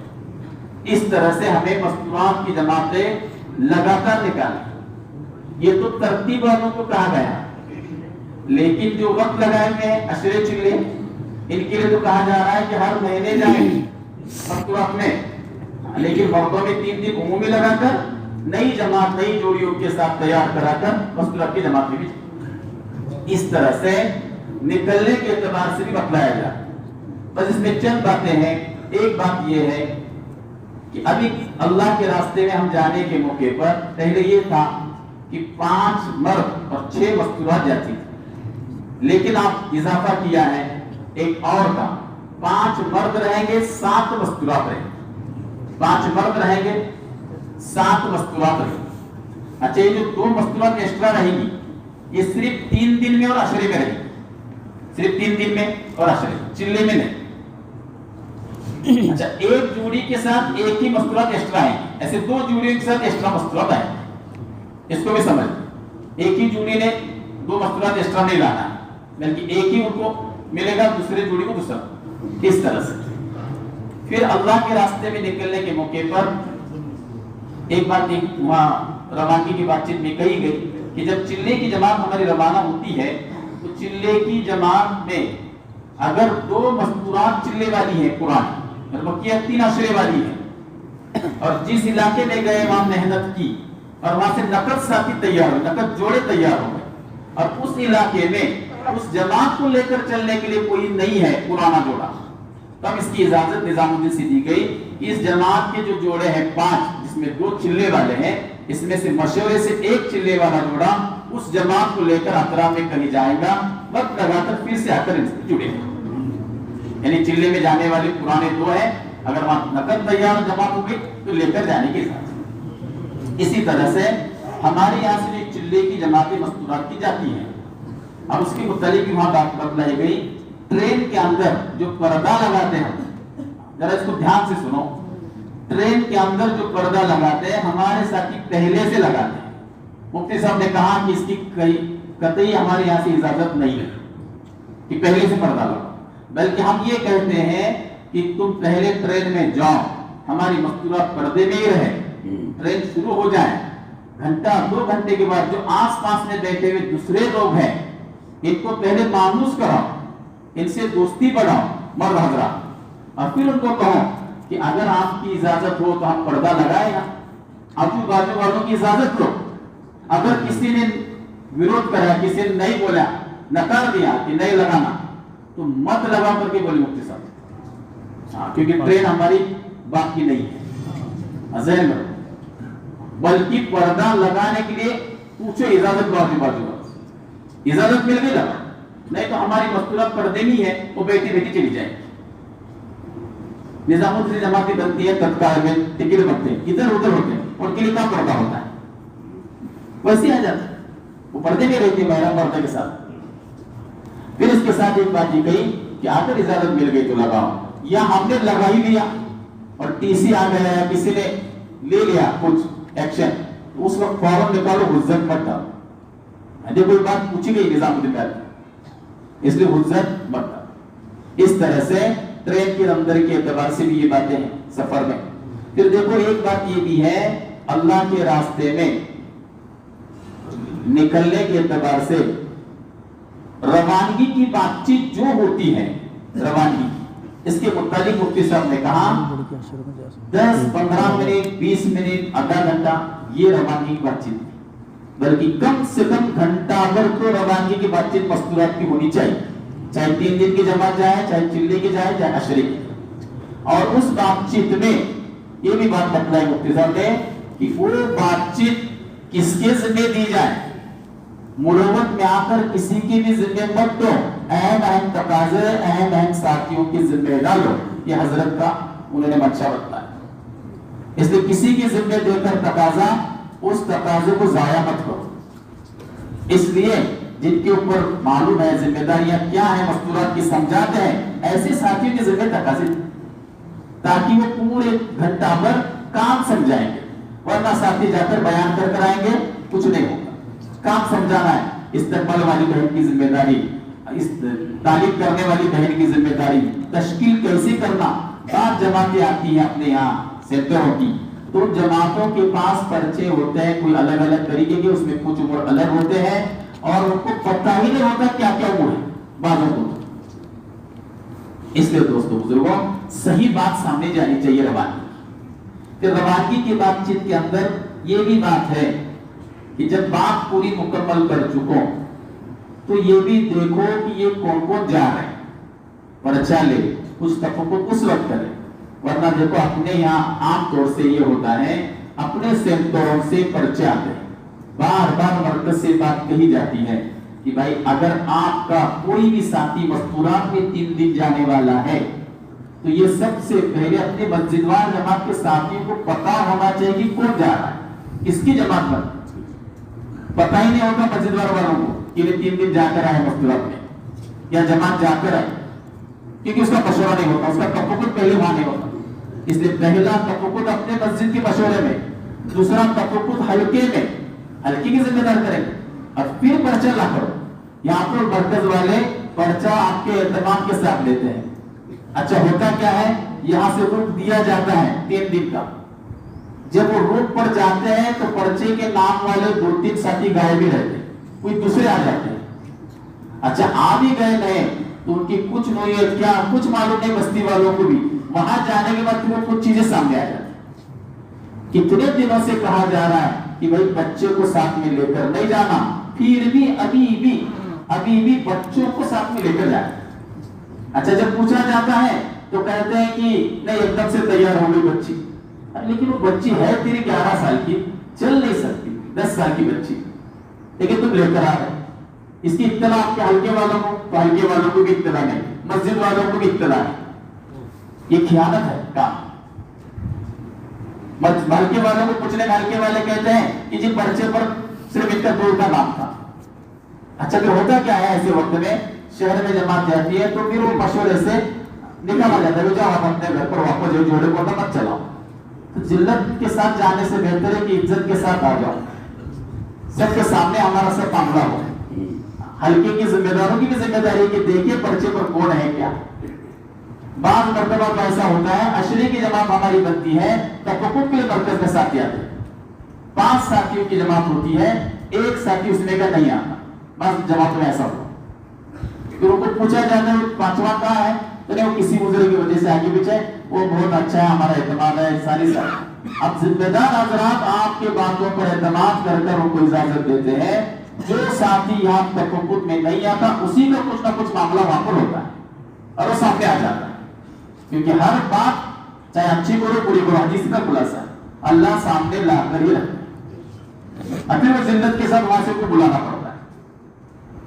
اس طرح سے ہمیں مستورات کی جماعتیں لگاتار نکالیں، یہ تو ترتیب والوں کو کہا گیا، لیکن جو وقت لگائے ہوئے ہیں اشرے چلے ان کے لیے تو کہا جا رہا ہے کہ ہر مہینے جائیں مستورات میں، لیکن مردوں میں 3 دن عمومی لگا کر نئی جماعت نئی جوڑیوں کے ساتھ تیار کرا کر مستورات کی جماعت میں بھی اس طرح سے نکلنے کے اعتبار سے بھی بتلایا جائے۔ بس اس میں چند باتیں ہیں۔ ایک بات یہ ہے کہ ابھی اللہ کے راستے میں ہم جانے کے موقع پر پہلے یہ تھا کہ 5 مرد اور 6 مستورات جاتی تھی، لیکن آپ اضافہ کیا ہے ایک اور کا، 5 مرد رہیں گے 7 مستورات رہیں گے، 5 مرد رہیں گے 7 مستورات رہیں گے۔ اچھا یہ جو 2 مستورات ایکسٹرا رہیں گی یہ صرف 3 دن میں اور عشرے میں رہیں گی، صرف 3 دن میں اور عشرے، چلے میں نہیں۔ اچھا ایک جوڑی کے ساتھ ایک ہی مستورات ایکسٹرا آئیں گی، ایسے 2 جوڑیوں کے ساتھ ایکسٹرا مستورات آئیں گی، اس کو بھی سمجھ، ایک ہی جوڑی نے 2 مستورات ایکسٹرا نہیں لانا ہے، بلکہ ایک ہی ان کو ملے گا، دوسرے جوڑی کو دوسرا، اس طرح سے۔ پھر اللہ کے راستے میں نکلنے کے موقع پر ایک بات وہاں روانگی کی بات چیت میں کہی گئی کہ جب چلے کی جماعت ہماری روانہ ہوتی ہے تو چلے کی جماعت میں اگر 2 مستورات چلے والی ہیں پرانی اور بقیہ 3 عشرے والی ہیں، اور جس علاقے میں گئے وہاں محنت کی اور وہاں سے نقد ساتھی تیار ہوئے، نقد جوڑے تیار ہو گئے، اور اس علاقے میں اس جماعت کو لے کر چلنے کے لیے کوئی نہیں ہے پرانا جوڑا، تب اس کی اجازت نظام الدین سے دی گئی کہ اس جماعت کے جو جوڑے ہیں 5 جس میں 2 چلے والے ہیں، اس میں سے مشورے سے ایک چلے والا جوڑا اس جماعت کو لے کر اطراف میں کہیں جائے گا، وقت لگا کر پھر سے آ کر ان سے جڑے گا، یعنی چلے میں جانے والے پرانے 2 ہیں، اگر وہاں نقد تیار جماعت ہو گئی تو لے کر جانے کی اجازت۔ اسی طرح سے ہمارے یہاں سے جو چلے کی جماعتیں مستورات کی جاتی ہیں، اب اس کی متعلق بھی وہاں بات بتلائی گئی، ٹرین کے اندر جو پردہ لگاتے ہیں، ذرا اس کو دھیان سے سنو، ٹرین کے اندر جو پردہ لگاتے ہیں ہمارے ساتھی پہلے سے لگاتے ہیں، مفتی صاحب نے کہا کہ اس کی قطعی ہمارے یہاں سے اجازت نہیں ہے کہ پہلے سے پردہ لگاؤ، بلکہ ہم یہ کہتے ہیں کہ تم پہلے ٹرین میں جاؤ، ہماری مستورات پردے میں ہی رہے، ٹرین شروع ہو جائے، گھنٹہ 2 گھنٹے کے بعد جو آس پاس میں بیٹھے ہوئے دوسرے لوگ ہیں ان کو پہلے مانوس کراؤ، ان سے دوستی بڑھاؤ مرد حضرات، اور پھر ان کو کہو کہ اگر آپ کی اجازت ہو تو ہم پردہ لگائے گا، آجو باجو والوں کی اجازت لو، اگر کسی نے وروध کرا، کسی نے نہیں بولا، نکار دیا کہ نہیں لگانا، تو مت لگا کر کے بولے مفتی صاحب، کیونکہ ٹرین ہماری باقی نہیں ہے، ذہن میں، بلکہ پردہ لگانے کے لیے پوچھو اجازت لو آجو باجو والوں، اجازت مل گئی لگا، نہیں تو ہماری مستورات پردے نہیں ہے، وہ بیٹھی بیٹھی چلی جائے گی۔ نظام الدین جماعتیں بنتی ہے تتکال میں، ٹکٹ بنتے ہیں، ادھر ادھر ہوتے ہیں، ان کے لیے کام پردہ ہوتا ہے، ویسے آ جاتا ہے، وہ پردے میں رہتی ہے محرم پردے کے ساتھ۔ پھر اس کے ساتھ ایک بات یہ کہی کہ اگر اجازت مل گئی تو لگاؤ، یا ہم نے لگا ہی لیا اور ٹی سی آ گیا یا کسی نے لے لیا کچھ ایکشن، اس وقت فوراً نکالو، حجت مت ڈالو، جو کوئی بات پوچھی گئی نظام الدین اس لیے حجت مت ڈالو۔ اس طرح سے ٹرین کے اندر کے اعتبار سے بھی یہ باتیں ہیں سفر میں۔ پھر دیکھو ایک بات یہ بھی ہے اللہ کے راستے میں نکلنے کے اعتبار سے روانگی کی بات چیت جو ہوتی ہے، روانگی اس کے متعلق مفتی صاحب نے کہا 10-15 منٹ 20 منٹ آدھا گھنٹہ یہ روانگی کی بات چیت، بلکہ کم سے کم گھنٹہ بھر تو روانگی کی بات چیت مستورات کی ہونی چاہیے، چاہے 3 دن کی جماعت جائے، چاہے چلے کی جائے، چاہے عشرے کی۔ اور اس بات چیت میں یہ بھی بات بتلائی مفتی صاحب نے کہ وہ بات چیت کس کے ذمہ دی جائے، مروت میں آ کر کسی کی بھی ذمہ مت دو، اہم تقاضے اہم ساتھیوں کی ذمہ ڈالو، یہ حضرت کا انہوں نے منشا بتلایا، اس لیے کسی کی ذمہ دے کر تقاضا اس تقاضے کو ضائع مت کرو، اس لیے جن کے اوپر معلوم ہے ذمہ داریاں کیا ہیں مستورات کی سمجھاتے ہیں، ایسے ساتھیوں کی ذمہ تقاضے تاکہ وہ پورے گھنٹہ بھر کام سمجھائیں گے، ورنہ ساتھی جا کر بیان کر کر آئیں گے، کچھ نہیں ہوگا، کام سمجھانا ہے، استقبال والی بہن کی ذمہ داری، تعلیم کرنے والی بہن کی ذمہ داری، تشکیل کیسے کرنا، بعض جماعتیں آتی ہیں اپنے یہاں سینٹروں کی، تو جماعتوں کے پاس پرچے ہوتے ہیں کوئی الگ الگ طریقے کے، اس میں کچھ عمر الگ ہوتے ہیں اور ان کو پتہ ہی نہیں ہوتا کیا کیا عمر ہے بعضوں کو، اس لیے دوستو بزرگوں صحیح بات سامنے جانی چاہیے روانگی۔ پھر روانگی کی بات چیت کے اندر یہ بھی بات ہے کہ جب بات پوری مکمل کر چکو تو یہ بھی دیکھو کہ یہ کون کون جا رہے ہیں، پرچہ لے، کچھ تفقد اس وقت کرے، ورنہ دیکھو اپنے یہاں عام طور سے یہ ہوتا ہے اپنے سینٹروں سے پرچے آتے ہیں، بار بار مرکز سے بات کہی جاتی ہے کہ بھائی اگر آپ کا کوئی بھی ساتھی مستورات میں 3 دن جانے والا ہے تو یہ سب سے پہلے اپنے مسجد وار جماعت کے ساتھیوں کو پتا ہونا چاہیے کہ کون جا رہا ہے، کس کی جماعت پر، पता ही नहीं होता मस्जिद वालों को कि ये 3 दिन जाकर आए मस्तूरात में या जमात जाकर आए, क्योंकि उसका मशवरा नहीं होता, उसका तफक्कुर पहले वहां नहीं होता। इसलिए पहला तफक्कुर अपने मस्जिद के मशवरे में, दूसरा तफक्कुर हल्के में, हल्के की जिम्मेदार करेंगे, और फिर पर्चा ला करो। यहाँ पर मरकज वाले पर्चा आपके एहतमाम के साथ लेते हैं। अच्छा होता क्या है, यहाँ से रुक दिया जाता है 3 दिन का। जब वो रूट पर जाते हैं तो पर्चे के नाम वाले 2-3 साथी गायब ही रहते हैं, कोई दूसरे आ जाते हैं। अच्छा आ भी गए नहीं तो उनकी कुछ नोयत क्या कुछ मालूम नहीं बस्ती वालों को भी, वहां जाने के बाद फिर कुछ चीजें सामने आ जाती। कितने दिनों से कहा जा रहा है कि भाई बच्चे को साथ में लेकर नहीं जाना, फिर भी अभी भी बच्चों को साथ में लेकर जाए। अच्छा जब पूछा जाता है तो कहते हैं कि नहीं एकदम से तैयार हो गई बच्ची, लेकिन वो बच्ची है तेरी 11 साल की, चल नहीं सकती, 10 साल की बच्ची, लेकिन तुम लेकर आ रहे। इसकी इत्तला आपके हल्के वालों को, तो हल्के वालों को भी इत्तला नहीं, मस्जिद वालों को भी इत्तला है। ये खियानत है काम। हल्के वालों को पूछने, हल्के वाले कहते हैं कि जी पर्चे पर सिर्फ इनका 2 का नाम था। अच्छा फिर होता क्या है ऐसे वक्त में, शहर में जमात जाती है तो फिर वो मशवरे से निकाला जाता है, जाओ आप अपने घर पर वापस जो जोड़े को मत चलाओ। तो जिल्लत के साथ जाने से बेहतर है कि इज्जत के साथ आ जाओ, सबके सामने हमारा सब मामला हो। हल्के की जिम्मेदारों की भी जिम्मेदारी कि देखिए पर्चे पर कौन है क्या। बाद मरतबा तो ऐसा होता है, अशरे की जमात हमारी बनती है तफक्कुर के मरकज में साथी आते हैं, 5 साथियों की जमात होती है, 1 साथी उसमें का नहीं आता, बस जमात में ऐसा हुआ। फिर उनको पूछा जाता है 5वां कहाँ है, तो नहीं वो किसी मुजरे की वजह से आगे पीछे, वो बहुत अच्छा है, हमारा एतमाद है, सारी सारी। अब जिम्मेदार हजरात आपके बातों पर एतमाद कर उनको इजाजत देते हैं। जो साथी यहाँ तफक्कुर में नहीं आता उसी का कुछ ना कुछ मामला वहां पर होता है और वो सामने आ जाता है, क्योंकि हर बात चाहे अच्छी करो बुरी करो, हदीस का खुलासा अल्लाह सामने लाकर ही रखता है, फिर वो जिल्लत के साथ वहां से उनको बुलाना पड़ता है।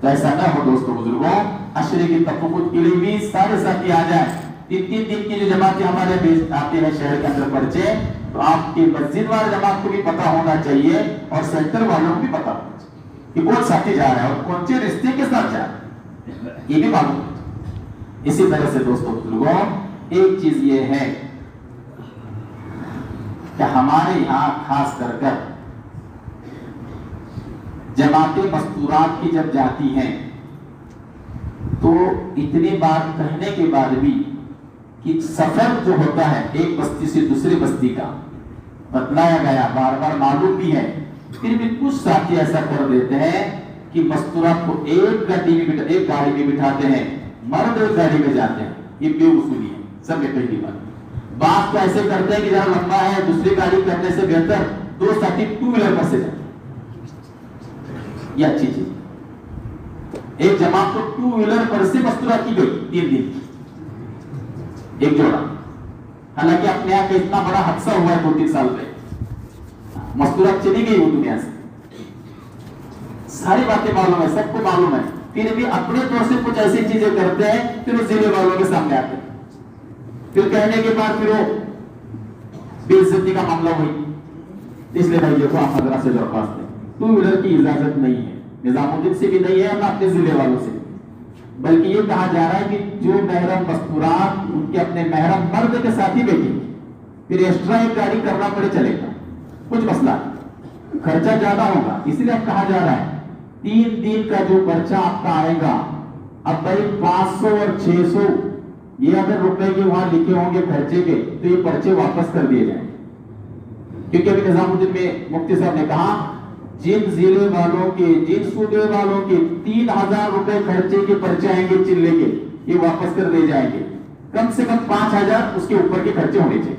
तो ऐसा ना हो दोस्तों बुजुर्गों, अशरे की तफक्कुर के लिए भी सारे साथी आ जाए। 3 दिन की जो जमातें हमारे बीच आते हैं शहर के अंदर पर्चे, तो आपकी मस्जिद वाले जमात को भी पता होना चाहिए और सेंटर वालों को भी पता होना चाहिए कि कौन साथी जा रहा है और कौन से रिश्ते के साथ जा रहा है, ये भी मालूम है। इसी तरह से दोस्तों बुजुर्गों, एक चीज ये है कि हमारे यहाँ खास कर जमातें मस्तूरात की जब जाती हैं तो इतनी बार कहने के बाद भी कि सफर जो होता है एक बस्ती से दूसरी बस्ती का बतलाया गया, बार बार मालूम भी है, फिर भी कुछ साथी ऐसा कर देते हैं कि मस्तूरात को एक गाड़ी में बिठाते हैं, मर्द एक गाड़ी में जाते हैं। ये बेउसूली है, सब में पहली बात तो ऐसे करते हैं कि जहां लंबा है दूसरी गाड़ी करने से बेहतर 2 साथी 2 व्हीलर पर से जाए, ये अच्छी चीज। एक जमात को 2 व्हीलर पर से मस्तूरात की गई 3 दिन एक जोड़ा, हालांकि अपने यहाँ का इतना बड़ा हादसा हुआ है 2-3 साल में, मस्तूरात चली गई वो दुनिया से, सारी बातें मालूम है, सबको मालूम है, फिर भी अपने तौर से कुछ ऐसी चीजें करते हैं, फिर वो जिले वालों के सामने आते हैं, फिर कहने के बाद फिर वो बेइज्जती का मामला हुई। इसलिए भाई देखो आप हजरा से दरख्वास्त है, 2 व्हीलर की इजाजत नहीं है, निजामुद्दीन से भी नहीं है, ना अपने जिले वालों से, बल्कि ये कहा जा रहा है कि जो महरम मस्तूरात उनके अपने महरम मर्द के साथ ही बैठेंगे, फिर एक्स्ट्रा एक गाड़ी करना पड़े चलेगा, कुछ मसला, खर्चा ज्यादा होगा। इसलिए अब कहा जा रहा है 3 दिन का जो खर्चा आपका आएगा, अब भाई 500 और 600 ये अगर रुपए के वहां लिखे होंगे खर्चे के, तो ये पर्चे वापस कर दिए जाए, क्योंकि अभी निजामुद्दीन में मुफ्ती साहब ने कहा जिन जिले वालों के, जिन सूबे वालों के 3000 रुपए खर्चे के पर्चे आएंगे चिल्ले के, ये वापस कर दिए जाएंगे, कम से कम 5000 उसके ऊपर के खर्चे होने चाहिए,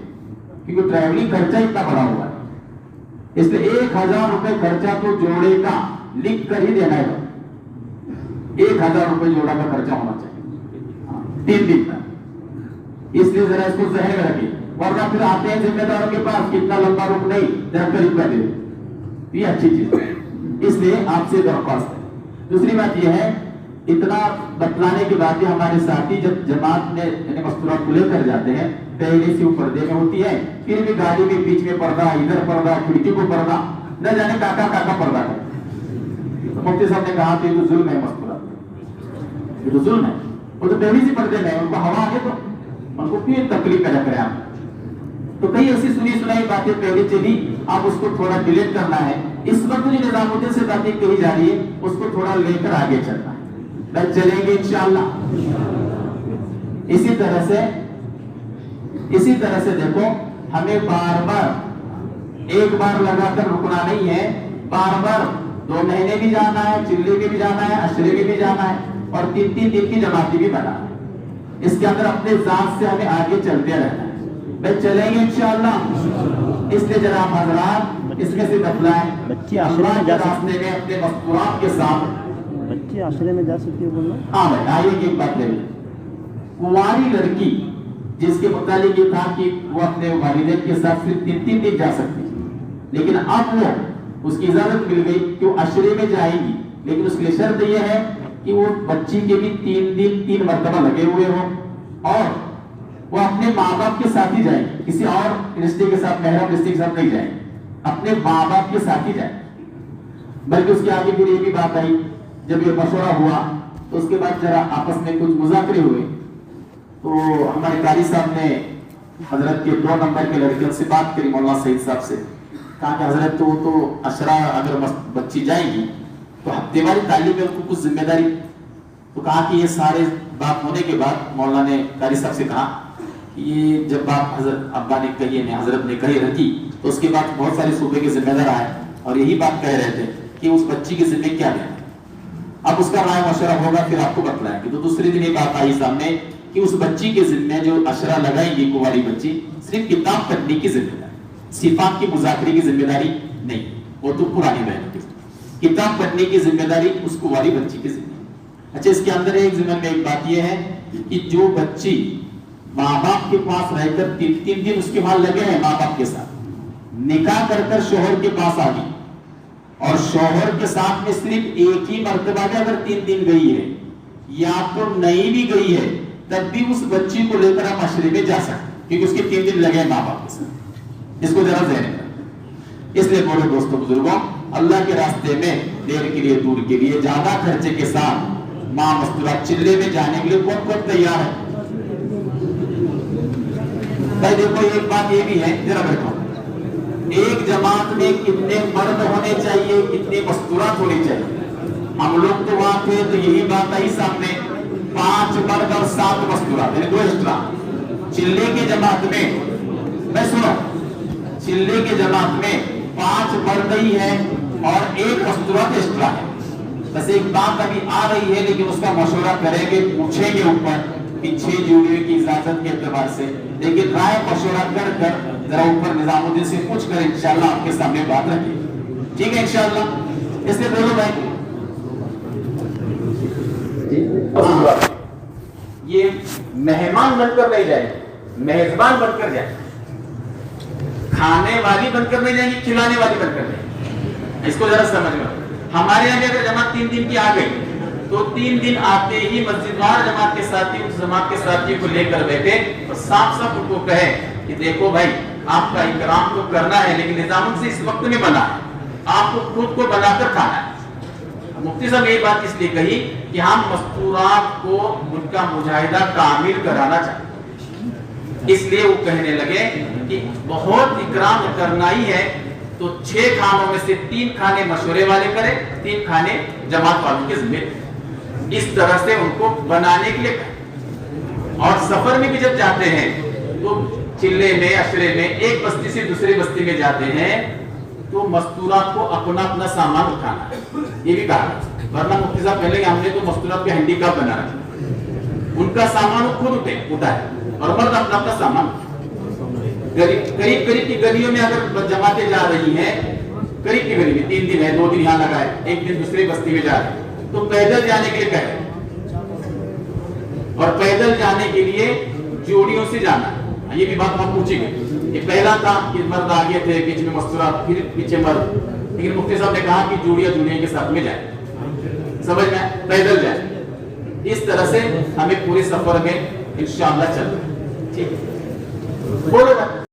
क्योंकि ट्रैवलिंग खर्चा इतना बड़ा हुआ है। इसलिए 1000 रुपए खर्चा तो जोड़े का लिख कर ही देना है, 1000 रुपए जोड़ा का खर्चा होना चाहिए 3 दिन का। इसलिए जरा इसको जहन में रखिए, वरना फिर आते हैं जिम्मेदारों के पास कितना लंबा रुक नहीं करीब कर दे, ये अच्छी चीज है, इसलिए आपसे दरख्वास्त है। दूसरी बात यह है, इतना बतलाने के बाद भी हमारे साथी जब जमात में मस्तूरात को लेकर जाते हैं, पहले से ऊपर पर्दे में होती है, फिर भी गाड़ी में बीच में पर्दा, इधर पर्दा, खिड़की को पर्दा, न जाने काका काका पर्दा है, मुफ्ती साहब ने कहा कि ये तो जुल्म है मस्तूरा, ये तो जुल्म है। वो तो पहली सी पर्दे में उनको हवा आगे तो उनको क्यों तकलीफ पैदा करें आप। तो कई ऐसी सुनी सुनाई बातें पहले चली, आप उसको थोड़ा डिलीट करना है। इस वक्त जो निजामुद्दीन से बातें कही जा रही है उसको थोड़ा लेकर आगे चलना है, बस चलेंगे इंशाअल्लाह। इसी तरह से देखो, हमें बार बार एक बार लगाकर रुकना नहीं है, बार बार 2 महीने भी जाना है, चिल्ले में भी जाना है, अशरे में भी जाना है, और 3-3 दिन की जमाती भी बनाना है। इसके अंदर अपने जात से हमें आगे चलते रहना है, बस चलेंगे इंशाअल्लाह। इसलिए जनाब हजरात इसमें से बतलाएं, अल्लाह के रास्ते में अपने मस्तूरात के साथ बच्चे आश्रय में जा सकती है बोलना। हाँ भाई, आइए की एक बात ले, कुंवारी लड़की जिसके मुतालिक ये था कि वो अपने वालिदैन के साथ सिर्फ 3-3 दिन जा सकती है, लेकिन अब वो उसकी इजाजत मिल गई कि वो अशरे में जाएगी, लेकिन उसके लिए शर्त यह है कि वो बच्ची के भी 3 दिन 3 मरतबा लगे हुए हो, और वो अपने माँ बाप के साथ ही जाएगी, किसी और रिश्ते के साथ, महरम रिश्ते के साथ नहीं जाएगी, अपने माँ बाप के साथ ही जाएगी। बल्कि उसके आगे फिर ये भी बात आई, जब ये मशवरा हुआ तो उसके बाद जरा आपस में कुछ मुज़ाकरे हुए, तो हमारे कारी साहब ने हजरत के 2 नंबर के लड़कियों से बात करी, मौलाना सईद साहब से, कहा कि हजरत तो अशरा अगर बच्ची जाएगी तो हफ्तेवारी तालीम में उनको कुछ जिम्मेदारी। तो कहा कि ये सारे बात होने के बाद मौलाना ने कारी साहब से कहा कि ये जब बात हजरत अब्बा ने कही है, हजरत ने कही रखी, तो उसके बाद बहुत सारे सूबे के जिम्मेदार आए और यही बात कह रहे थे कि उस बच्ची के जिम्मे क्या लेना। अब उसका राय मशवरा होगा, फिर आपको बतलाएंगे। तो दूसरे दिन ये बात आई सामने कि उस बच्ची के जिम्मे जो अशरा लगाएगी कुंवारी बच्ची, सिर्फ किताब पढ़ने की जिम्मेदारी, सिफात की मुज़ाकरे की जिम्मेदारी नहीं, वो तो पुरानी बहनों की, किताब पढ़ने की जिम्मेदारी उस कुंवारी बच्ची की जिम्मेदारी। अच्छा, इसके अंदर एक ज़िम्मे में एक बात यह है कि जो बच्ची माँ बाप के पास रहकर 3-3 दिन उसके वहां लगे हैं माँ बाप के साथ, निकाह कर शोहर के पास आ गई और शोहर के साथ में सिर्फ एक ही मर्तबा में अगर 3 दिन गई है, या तो नहीं भी गई है, तब भी उस बच्ची को लेकर आप अशरे में जा सकते, क्योंकि उसके 3 दिन लगे माँ बाप के साथ। इसको जरा ज़हन रखना। इसलिए बोलो दोस्तों बुजुर्गों, अल्लाह के रास्ते में देर के लिए, दूर के लिए, ज्यादा खर्चे के साथ माँ मस्तूरा चिल्ले में जाने के लिए कौन कौन तैयार है? भाई देखो, एक बात ये भी है, जरा बैठो, एक जमात में कितने मर्द होने चाहिए, कितने मस्तूरात होनी चाहिए? हम लोग तो वहां थे तो यही बात आई सामने, 5 मर्द और 7 मस्तूरात, यानी 2 एक्स्ट्रा। चिल्ले की जमात में, मैं सुनो, चिल्ले की जमात में 5 मर्द ही है और 1 मस्तूरात एक्स्ट्रा है। बस एक बात अभी आ रही है, लेकिन उसका मशवरा करेंगे, पूछेंगे ऊपर कि 6 जोड़ियों की इजाजत के एतबार से, लेकिन राय मशवरा कर जरा ऊपर निजामुद्दीन से पूछ कर इंशाअल्लाह आपके सामने बात रखें, ठीक है इंशाअल्लाह। इसलिए बोलो भाई, ये मेहमान बनकर नहीं जाए, मेजबान बनकर जाए, खाने वाली बनकर नहीं जाएंगी, खिलाने वाली बनकर जाएंगी। इसको जरा समझ लो। हमारे यहाँ अगर जमात 3 दिन की आ गई तो 3 दिन आते ही मस्जिदवार जमात के साथी उस जमात के साथी को लेकर बैठे और साफ साफ उनको कहे कि देखो भाई, आपका इकराम तो करना है, लेकिन निजामुन से इस वक्त में बना है, आपको खुद को बनाकर खाना है। मुफ्ती साहब यही बात इसलिए कही कि हम मस्तूरात को उनका मुजाहिदा कामिल कराना चाहते, इसलिए वो कहने लगे कि बहुत इकराम करना ही है तो 6 खानों में से 3 खाने मशवरे वाले करें, 3 खाने जमात वालों के जिम्मे। इस तरह से उनको बनाने के लिए। और सफर में भी जब जाते हैं तो चिल्ले में, अशरे में, एक बस्ती से दूसरी बस्ती में जाते हैं तो मस्तूरात को अपना अपना सामान उठाना है, ये भी कहा। वरना मुफ्ती साहब कहले कि हमने तो मस्तूरात के हैंडीकैप बना रखा, उनका सामान वो खुद उठाए और मर्द अपना अपना सामान। करीब की गलियों में अगर जमाते जा रही हैं, करीब की गली में 3 दिन है, 2 दिन यहाँ लगाए, 1 दिन दूसरी बस्ती में जा रहे, तो पैदल जाने के लिए कहे, और पैदल जाने के लिए जोड़ियों से जाना। ये भी बात हम पूछेंगे। ये पहला था कि मर्द आगे थे, बीच में मस्तूरा, फिर पीछे मर्द, लेकिन मुफ्ती साहब ने कहा कि जोड़ियां दुनिया के साथ में जाए, समझ में, पैदल जाए। इस तरह से हमें पूरे सफर में इंशाअल्लाह चलना है, ठीक है? बोलो ना।